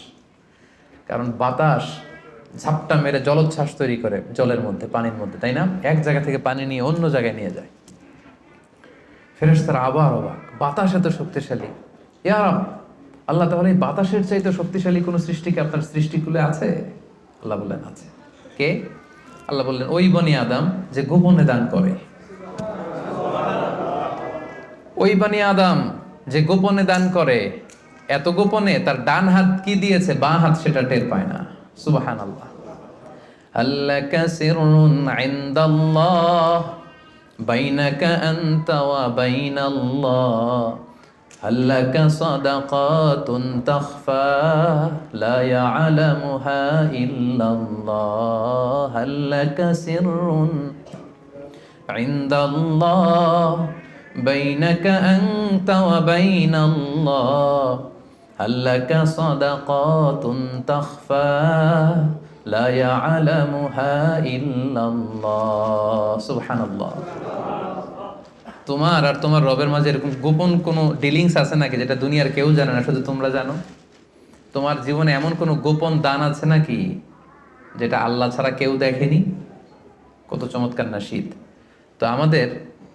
কারণ বাতাস ঝাপটা মেরে জলোচ্ছ্বাস তৈরি করে জলের মধ্যে, পানির মধ্যে, তাই না? এক জায়গা থেকে পানি নিয়ে অন্য জায়গায় নিয়ে যায়। ফেরেশতারা আবার অবাক, বাতাস এত শক্তিশালী? ইয়া রাব, আল্লাহ তাহলে এই বাতাসের চাইতে শক্তিশালী কোন সৃষ্টিকে আপনার সৃষ্টিকুলে আছে? আল্লাহ বললেন আছে। কে? আল্লাহ বললেন ওই বনি আদম যে গোপনে দান করে। ওই বনি আদম যে গোপনে দান করে, এত গোপনে তার ডান হাত কি দিয়েছে বাঁ হাত সেটা টের পায় না। সুবহানাল্লাহ। আল্লাকা সিররুন ইনদাল্লাহ বাইনাকা আনতা ওয়া বাইনাল্লাহ আল্লাকা সাদাকাতুন তাখফা লা ইয়ালামুহা ইল্লাল্লাহ আল্লাকা সিররুন ইনদাল্লাহ বাইনাকা আনতা ওয়া বাইনাল্লাহ আল্লাকা সাদাকাতুন তাখফা লা ইয়ালামুহা ইল্লাল্লাহ। সুবহানাল্লাহ। তোমার আর তোমার রবের মাঝে এরকম গোপন কোনো ডিলিংস আছে নাকি যেটা দুনিয়ার কেউ জানে না, শুধু তোমরা জানো? তোমার জীবনে এমন কোনো গোপন দান আছে নাকি যেটা আল্লাহ ছাড়া কেউ দেখেনি? কত চমৎকার না শীত! তো আমাদের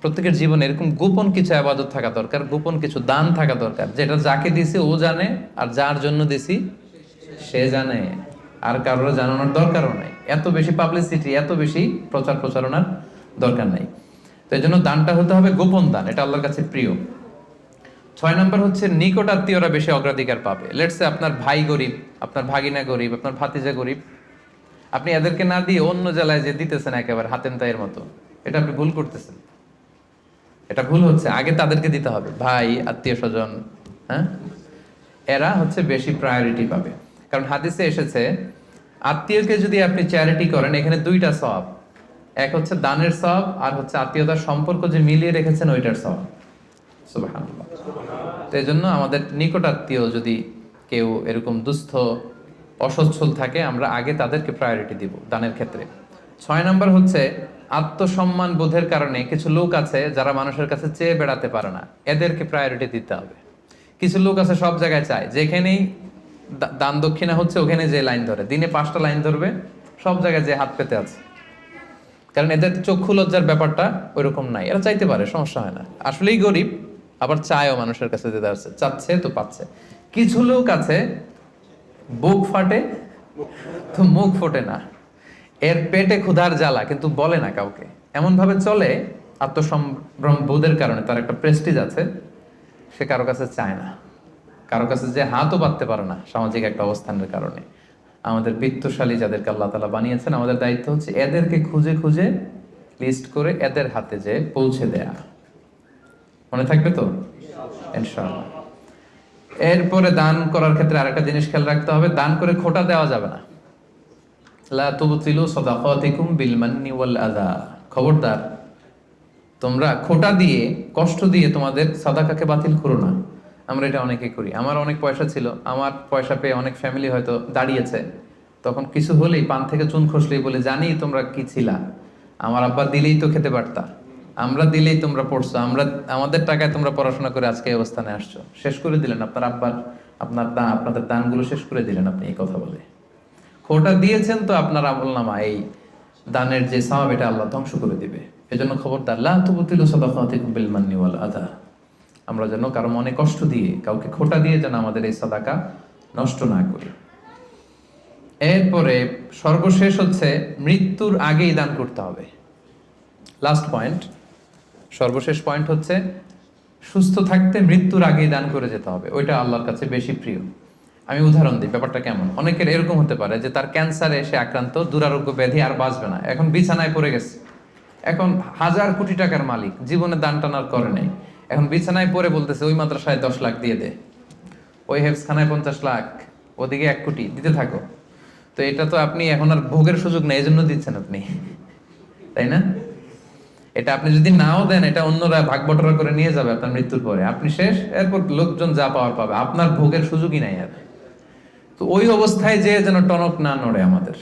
প্রত্যেকের জীবনে এরকম গোপন কিছু ইবাদত থাকা দরকার, গোপন কিছু দান থাকা দরকার, যেটা যাকে দিছি ও জানে আর যার জন্য দিছি সে জানে, আর কারোর জানানোর দরকারও নাই। এত বেশি পাবলিসিটি, এত বেশি প্রচার প্রচারণার দরকার নাই। তো এই জন্য দানটা হতে হবে গোপন দান, এটা আল্লাহর কাছে প্রিয়। 6 নম্বর হচ্ছে নিকট আত্মীয়রা বেশি অগ্রাধিকার পাবে। লেটস সে আপনার ভাই গরিব, আপনার ভাগিনা গরিব, আপনার ভাতিজা গরিব, আপনি এদেরকে না দিয়ে অন্য জেলায় যে দিতেছেন একেবারে হাতেম তাইয়ের মতো, এটা আপনি ভুল করতেছেন। এটা ভুল হচ্ছে, আগে তাদেরকে দিতে হবে, ভাই আত্মীয় স্বজন, হ্যাঁ, এরা হচ্ছে বেশি প্রায়োরিটি পাবে। কারণ হাদিসে এসেছে আত্মীয়কে যদি আপনি চ্যারিটি করেন, এখানে দুইটা সওয়াব, এক হচ্ছে দানের সওয়াব, আর হচ্ছে আত্মীয়তার সম্পর্ক যে মিলিয়ে রেখেছেন ওইটার সওয়াব। সুবহানাল্লাহ। তো এই জন্য আমাদের নিকট আত্মীয় যদি কেউ এরকম দুস্থ অসচ্ছল থাকে, আমরা আগে তাদেরকে প্রায়োরিটি দিব দানের ক্ষেত্রে। 6 নম্বর হচ্ছে আত্মসম্মান বোধের কারণে কিছু লোক আছে যারা মানুষের কাছে চেয়ে বেড়াতে পারে না, এদেরকে প্রায়োরিটি দিতে হবে। কিছু লোক আছে সব জায়গায় চায়, যেখানেই দান দক্ষিণা হচ্ছে ওখানে যে লাইন ধরে, দিনে 5টা লাইন ধরবে, সব জায়গায় যে হাত পেতে আছে। কারণ এদের চক্ষু লজ্জার ব্যাপারটা ওইরকম নাই, এরা চাইতে পারে, সমস্যা হয় না, আসলেই গরিব, আবার চায়ও মানুষের কাছে দিতে পারছে, চাচ্ছে তো পাচ্ছে। কিছু লোক আছে বুক ফাটে তো মুখ ফোটে না, এর পেটে ক্ষুধার জ্বালা কিন্তু বলে না কাউকে, এমন ভাবে চলে আত্মসম্ভ্রম বোধের কারণে, তার একটা প্রেস্টিজ আছে, সে কারো কাছে চায় না, কারো কাছে যে হাতও পাততে পারে না সামাজিক একটা অবস্থানের কারণে। আমাদের বিত্তশালী যাদেরকে আল্লাহ তাআলা বানিয়েছেন, আমাদের দায়িত্ব হচ্ছে এদেরকে খুঁজে খুঁজে লিস্ট করে এদের হাতে যে পৌঁছে দেয়া। মনে থাকবে তো ইনশাআল্লাহ। এরপরে দান করার ক্ষেত্রে আরেকটা জিনিস খেয়াল রাখতে হবে, দান করে খোটা দেওয়া যাবে না। লা তুবতিলু সাদাকাতিকুম বিল মান্নি ওয়াল আযা। খবরদার, তোমরা খোটা দিয়ে, কষ্ট দিয়ে তোমাদের সাদাকাকে বাতিল করো না। আমরা এটা অনেকে করি। আমার অনেক পয়সা ছিল, আমার পয়সা পেয়ে অনেক ফ্যামিলি হয়তো দাঁড়িয়েছে, তখন কিছু হলেই পান থেকে চুন খসলেই বলে, জানি তোমরা কি ছিলা, আমার আব্বা দিলেই তো খেতে পারতা, আমরা দিলেই তোমরা পড়ছো, আমাদের টাকায় তোমরা পড়াশোনা করে আজকে এই অবস্থানে আসছো, শেষ করে দিলেন আপনার আব্বার, আপনাদের দানগুলো শেষ করে দিলেন আপনি এই কথা বলে। খোটা দিয়েছেন তো আপনার আমলনামা, এই দানের যে সওয়াব, এটা আল্লাহ ধ্বংস করে দিবে। এজন্য খবরদার, লা তুবতিলু সাদাকাতিকুম বিল মান্নি ওয়াল আযা। আমরা যেন কারো মনে কষ্ট দিয়ে, কাউকে খোটা দিয়ে যেন আমাদের এই সাদাকা নষ্ট না করি। এরপরে সর্বশেষ হচ্ছে মৃত্যুর আগেই দান করতে হবে। লাস্ট পয়েন্ট, সর্বশেষ পয়েন্ট হচ্ছে সুস্থ থাকতে মৃত্যুর আগেই দান করে যেতে হবে, ওইটা আল্লাহর কাছে বেশি প্রিয়। আমি উদাহরণ দিই, ব্যাপারটা কেমন। অনেকের এরকম হতে পারে যে তার ক্যান্সারে সে আক্রান্ত, দুরারোগ্য ব্যাধি, আর বাঁচবে না, এখন বিছানায় পড়ে গেছে, এখন 1000 কোটি টাকার মালিক, জীবনে দান টানার করে নেই, এখন বিছানায় পড়ে বলতেছে ওই মাদ্রাসায় 10 লাখ দিয়ে দে, ওই হেফজখানায় 50 লাখ, ওদিকে 1 কোটি দিতে থাকো। তো এটা তো আপনি এখন আর ভোগের সুযোগ নেই, এই জন্য দিচ্ছেন আপনি, তাই না? এটা আপনি যদি নাও দেন, এটা অন্যরা ভাগ বটরা করে নিয়ে যাবে আপনার মৃত্যুর পরে, আপনি শেষ, এরপর লোকজন যা পাওয়ার পাবে, আপনার ভোগের সুযোগই নাই আর। তো ওই অবস্থায় যে যেন টনক না নড়ে আমাদের।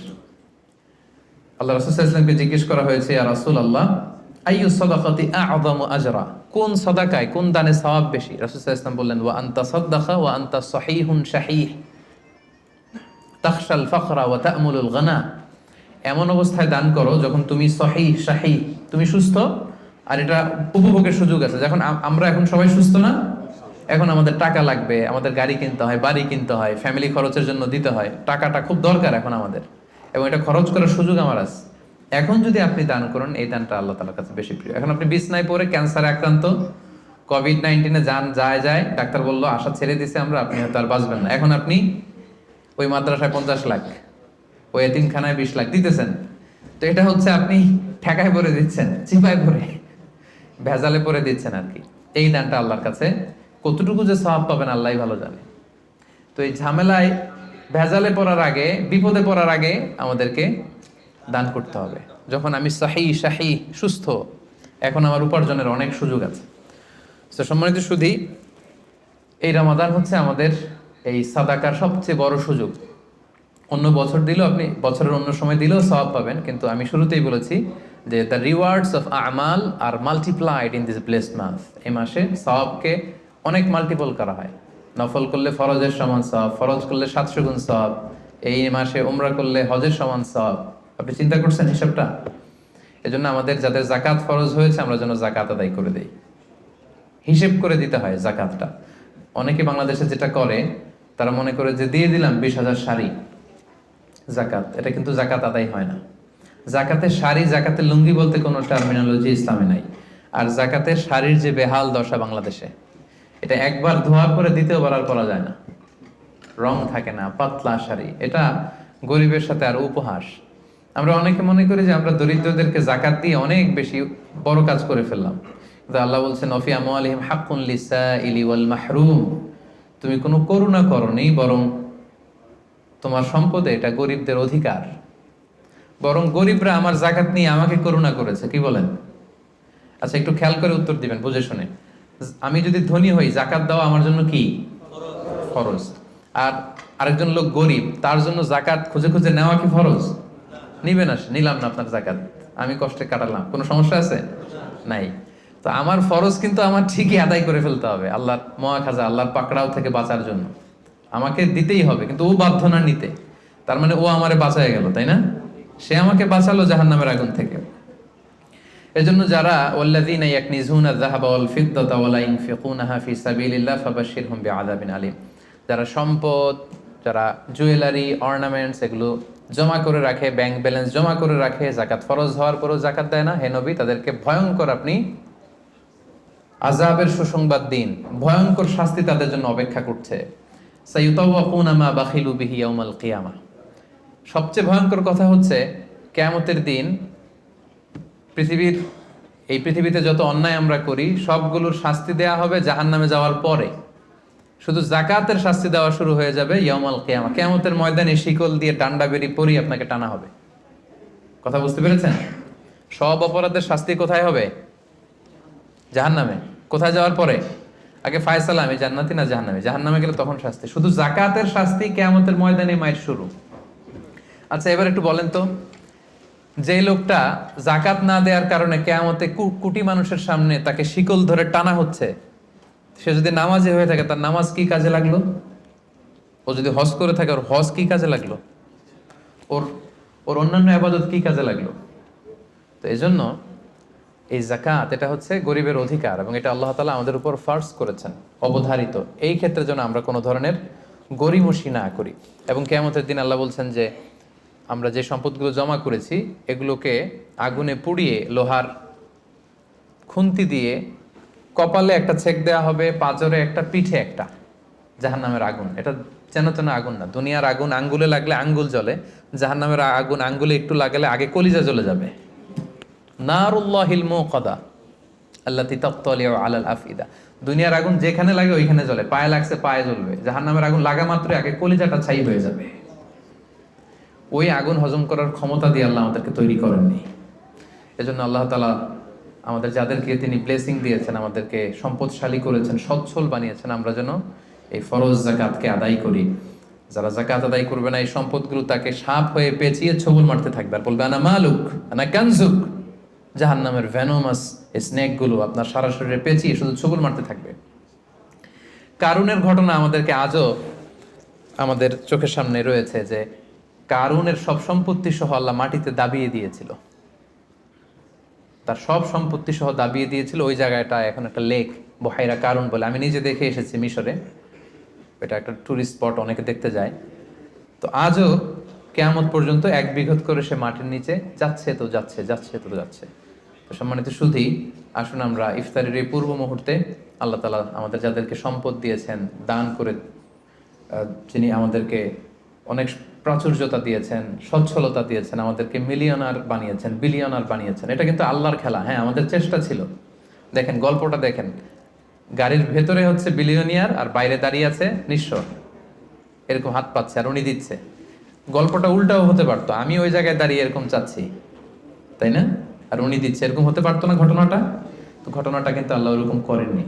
আল্লাহ রাসূল সাল্লাল্লাহু আলাইহি ওয়াসাল্লামকে জিজ্ঞেস করা হয়েছে, ইয়া রাসূলুল্লাহ আইয়ু সাদাকাতি আ'যামু আজরা, কোন সাদাকায়, কোন দানে সওয়াব বেশি? রাসূল সাল্লাল্লাহু আলাইহি ওয়াসাল্লাম বললেন, ওয়া আনতা সাদাকা ওয়া আনতা সহিহুন শাহীহ তাখশাল ফাকরা ওয়া তা'মুলুল গানা। এমন অবস্থায় দান করো যখন তুমি সহিহ শাহীহ, তুমি সুস্থ, আর এটা উপভোগের সুযোগ আছে। যখন আমরা এখন সবাই সুস্থ না, এখন আমাদের টাকা লাগবে, আমাদের গাড়ি কিনতে হয়, বাড়ি কিনতে হয়, ফ্যামিলি খরচের জন্য দিতে হয়, টাকাটা খুব দরকার এখন আমাদের, এবং এটা খরচ করার সুযোগ আমার আছে। এখন যদি আপনি দান করেন, এই দানটা আল্লাহ তাআলার কাছে বেশি প্রিয়। এখন আপনি বিছনায় পড়ে ক্যান্সারে আক্রান্ত, কোভিড-19 যান যায় ডাক্তার বললো আশা ছেড়ে দিছে আমরা, আপনি হয়তো আর বাঁচবেন না। এখন আপনি ওই মাদ্রাসায় 50 লাখ, ওই এতিমখানায় 20 লাখ দিতেছেন। তো এটা হচ্ছে আপনি ঠেকায় পরে দিচ্ছেন, চিপায় পরে, ভেজালে পরে দিচ্ছেন আর কি। এই দানটা আল্লাহর কাছে কতটুকু যে সওয়াব পাবেন আল্লাহই ভালো জানে। তো এই ঝামেলায় ভেজালে পড়ার আগে, বিপদে পড়ার আগে আমাদেরকে দান করতে হবে। যখন আমি শাহী সুস্থ, এখন আমার উপার্জনের অনেক সুযোগ আছে। তো সম্মানিত সুধী, এই রমাদান হচ্ছে আমাদের এই সাদাকার সবচেয়ে বড় সুযোগ। অন্য বছর দিলেও আপনি বছরের অন্য সময় দিলেও সওয়াব পাবেন, কিন্তু আমি শুরুতেই বলেছি যে দ্য রিওয়ার্ডস অফ আমাল are multiplied in this blessed month. এই মাসে সওয়াবকে অনেক মাল্টিপল করা হয়। নফল করলে ফরজের সমান সওয়াব, ফরজ করলে 700 গুণ সওয়াব, এই মাসে উমরা করলে হজের সমান সওয়াব। আপনি চিন্তা করছেন হিসাবটা? এজন্য আমাদের যাদের জাকাত ফরজ হয়েছে আমরা যেন জাকাত আদায় করে দেই, হিসেব করে দিতে হয় জাকাতটা। অনেকে বাংলাদেশে যেটা করে, তারা মনে করে যে দিয়ে দিলাম 20,000 শাড়ি জাকাত, এটা কিন্তু জাকাত আদায় হয় না। জাকাতের শাড়ি, জাকাতের লুঙ্গি বলতে কোনো টার্মিনোলজি ইসলামে নাই। আর জাকাতের শাড়ির যে বেহাল দশা বাংলাদেশে, এটা একবার ধোয়া করে দ্বিতীয়বার আর পরা যায় না, রং থাকে না, পাতলা শাড়ি। এটা গরিবের সাথে আর উপহাস। আমরা অনেকে মনে করি যে আমরা দরিদ্রদেরকে জাকাত দিয়ে অনেক বেশি বড় কাজ করে ফেললাম, কিন্তু আল্লাহ বলছেন অফি আমওয়ালিহিম হাক্কুন লিসাইলি ওয়াল মাহরুম, তুমি কোনো করুণা করনি, বরং তোমার সম্পদে এটা গরিবদের অধিকার। বরং গরিবরা আমার জাকাত নিয়ে আমাকে করুণা করেছে। কি বলেন? আচ্ছা, একটু খেয়াল করে উত্তর দিবেন বুঝে শুনে। আমি যদি ধনী হই, জাকাত দেওয়া আমার জন্য কি ফরজ? আর আরেকজন লোক গরিব, তার জন্য জাকাত খুঁজে খুঁজে নেওয়া কি ফরজ? নিবেন, আসে নিলাম না আপনার জাকাত, আমি কষ্টে কাটালাম, কোনো সমস্যা আছে? নাই। তো আমার ফরজ কিন্তু আমার ঠিকই আদায় করে ফেলতে হবে, আল্লাহর মহাখাজা, আল্লাহর পাকড়াও থেকে বাঁচার জন্য আমাকে দিতেই হবে। কিন্তু ও বাধ্য না নিতে, তার মানে ও আমারে বাঁচায় গেল, তাই না? সে আমাকে বাঁচালো জাহান্নামের আগুন থেকে। এজন্য যারা ওয়াল্লাযীনা ইয়াকনিজুনা আয-যাহাবা ওয়াল ফিদ্দাতা ওয়া লা ইউনফিকুনাহা ফি সাবিলিল্লাহ ফাবাশশিরহুম বিআযাবিন আলীম। যারা সম্পদ, যারা জুয়েলারি, অর্নামেন্টস এগুলো জমা করে রাখে, ব্যাংক ব্যালেন্স জমা করে রাখে, জাকাত ফরজ হওয়ার পরও জাকাত দেয় না, হে নবী তাদেরকে ভয়ঙ্কর আপনি আযাবের সুসংবাদ দিন, ভয়ঙ্কর শাস্তি তাদের জন্য অপেক্ষা করছে। সাইয়ুতাওয়াকুনা মা বাখিলু বিহি ইয়াউমাল কিয়ামাহ। সবচেয়ে ভয়ঙ্কর কথা হচ্ছে কিয়ামতের দিন এই পৃথিবীতে যত অন্যায় আমরা করি সবগুলোর শাস্তি দেয়া হবে জাহান্নামে যাওয়ার পরে। শুধু জাকাতের শাস্তি দেওয়া শুরু হয়ে যাবে ইয়াউমাল কিয়ামা। কিয়ামতের ময়দানে শিকল দিয়ে ডান্ডা বেরি পরি আপনাকে টানা হবে। কথা বুঝতে পেরেছেন? সব অপরাধের শাস্তি কোথায় হবে? জাহান্নামে। কোথায় যাওয়ার পরে? আগে ফায়সালা, আমি জান্নাতি না জাহান্নামে। জাহান্নামে গেলে তখন শাস্তি। শুধু জাকাতের শাস্তি কিয়ামতের ময়দানে মায়ের শুরু। আচ্ছা, এবার একটু বলেন তো, যে লোকটা জাকাত না দেওয়ার কারণে কিয়ামতে কোটি মানুষের সামনে তাকে শিকল ধরে টানা হচ্ছে, সে যদি নামাজি হয়ে থাকে তার নামাজ কি কাজে লাগলো? ও যদি হজ করে থাকে ওর হজ কি কাজে লাগলো? ওর অন্যান্য ইবাদত কি কাজে লাগলো? তো এই জন্য এই জাকাত এটা হচ্ছে গরিবের অধিকার, এবং এটা আল্লাহ তাআলা আমাদের উপর ফার্জ করেছেন, অবধারিত। এই ক্ষেত্রে যেন আমরা কোনো ধরনের গরিমসি না করি। এবং কিয়ামতের দিন আল্লাহ বলছেন যে আমরা যে সম্পদগুলো জমা করেছি এগুলোকে আগুনে পুড়িয়ে, লোহার খুন্তি দিয়ে কপালে একটা ছেক দেওয়া হবে, পাঁজরে একটা, পিঠে একটা, জাহান্নামের আগুন। এটা যেন তেন আগুন না। দুনিয়ার আগুন আঙ্গুলে লাগলে আঙ্গুল জ্বলে, জাহান্নামের আগুন আঙ্গুলে একটু লাগালে আগে কলিজা জ্বলে যাবে। নারুল্লাহিল মুকাদা আল্লাতী তাত্তালিউ আলাল আফইদা। দুনিয়ার আগুন যেখানে লাগে ওইখানে জ্বলে, পায়ে লাগছে পায়ে জ্বলবে। জাহান্নামের আগুন লাগা মাত্রই আগে কলিজাটা ছাই হয়ে যাবে। ওই আগুন হজম করার ক্ষমতা দিয়ে আল্লাহ আমাদেরকে তৈরি করেননি। এজন্য আল্লাহ তাআলা আমাদের যাদেরকে তিনি ব্লেসিং দিয়েছেন, আমাদেরকে সম্পদশালী করেছেন, সচ্ছল বানিয়েছেন, আমরা যেন এই ফরজ জাকাতকে আদায় করি। যারা জাকাত আদায় করবে না, এই সম্পদগুলো তাকে সাপ হয়ে পেঁচিয়ে ছবল মারতে থাকবে আর বলবে আনা মালুক আনা কানজুক। জাহান্নামের ভেনোমাস স্নেকগুলো আপনার সারা শরীরে পেঁচিয়ে শুধু ছবল মারতে থাকবে। কারুনের ঘটনা আমাদেরকে আজও আমাদের চোখের সামনে রয়েছে, যে কারুনের সব সম্পত্তি সহ আল্লাহ মাটিতে দাবিয়ে দিয়েছিল। তার সব সম্পত্তি সহ দাবিয়ে দিয়েছিল। ওই জায়গাটা এখন একটা লেক, বহাইরা কারুন বলে। আমি নিজে দেখে এসেছি মিশরে, এটা একটা টুরিস্ট স্পট, অনেকে দেখতে যায়। তো আজও কিয়ামত পর্যন্ত 1 বিঘত করে সে মাটির নিচে যাচ্ছে তো যাচ্ছে, যাচ্ছে তো যাচ্ছে। তো সম্মানিত সুধী, আসুন আমরা ইফতারের এই পূর্ব মুহূর্তে আল্লাহ তাআলা আমাদের যাদেরকে সম্পদ দিয়েছেন, দান করে যিনি আমাদেরকে অনেক প্রাচুর্যতা দিয়েছেন, সচ্ছলতা দিয়েছেন, আমাদেরকে মিলিয়নার বানিয়েছেন, বিলিয়নার বানিয়েছেন, এটা কিন্তু আল্লাহর খেলা। হ্যাঁ, আমাদের চেষ্টা ছিল। দেখেন গল্পটা দেখেন, গাড়ির ভেতরে হচ্ছে বিলিয়নিয়ার আর বাইরে দাঁড়িয়ে আছে নিঃস্ব, এরকম হাত পাচ্ছে আর উনি দিচ্ছে। গল্পটা উল্টাও হতে পারতো, আমি ওই জায়গায় দাঁড়িয়ে এরকম চাচ্ছি, তাই না, আর উনি দিচ্ছে, এরকম হতে পারতো না ঘটনাটা? তো ঘটনাটা কিন্তু আল্লাহ ওরকম করেননি,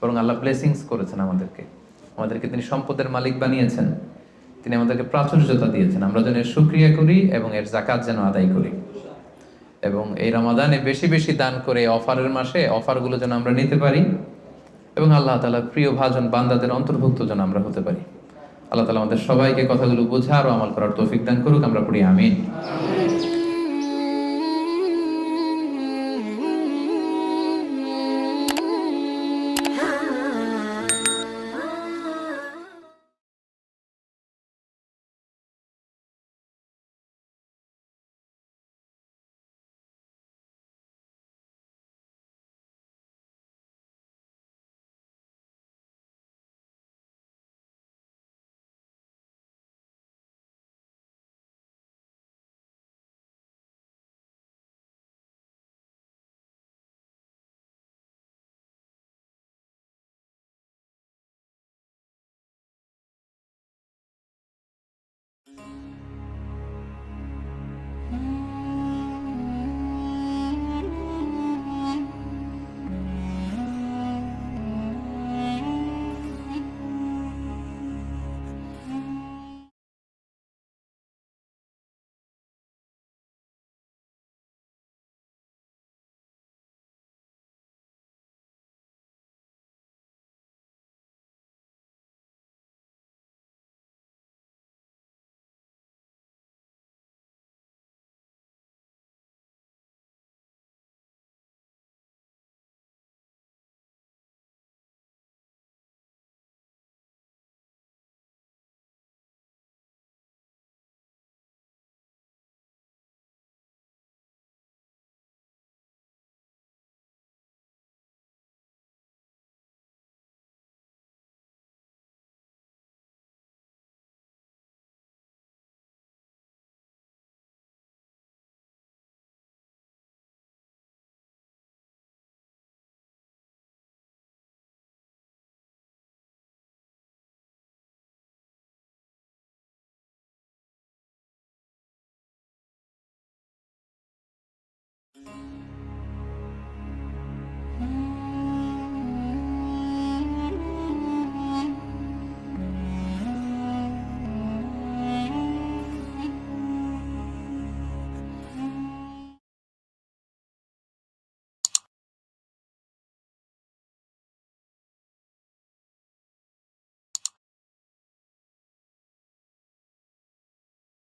বরং আল্লাহ ব্লেসিংস করেছেন আমাদেরকে। আমাদেরকে তিনি সম্পদের মালিক বানিয়েছেন, তিনি আমাদেরকে প্রাচুর্যতা দিয়েছেন, আমরা যেন এর শুকরিয়া করি এবং এর জাকাত যেন আদায় করি, এবং এই রমাদানে বেশি বেশি দান করে অফারের মাসে অফারগুলো যেন আমরা নিতে পারি, এবং আল্লাহ তাআলার প্রিয় ভাজন বান্দাদের অন্তর্ভুক্ত যেন আমরা হতে পারি। আল্লাহ তাআলা আমাদের সবাইকে কথাগুলো বোঝার ও আমল করার তৌফিক দান করুক। আমরা পড়ি আমিন।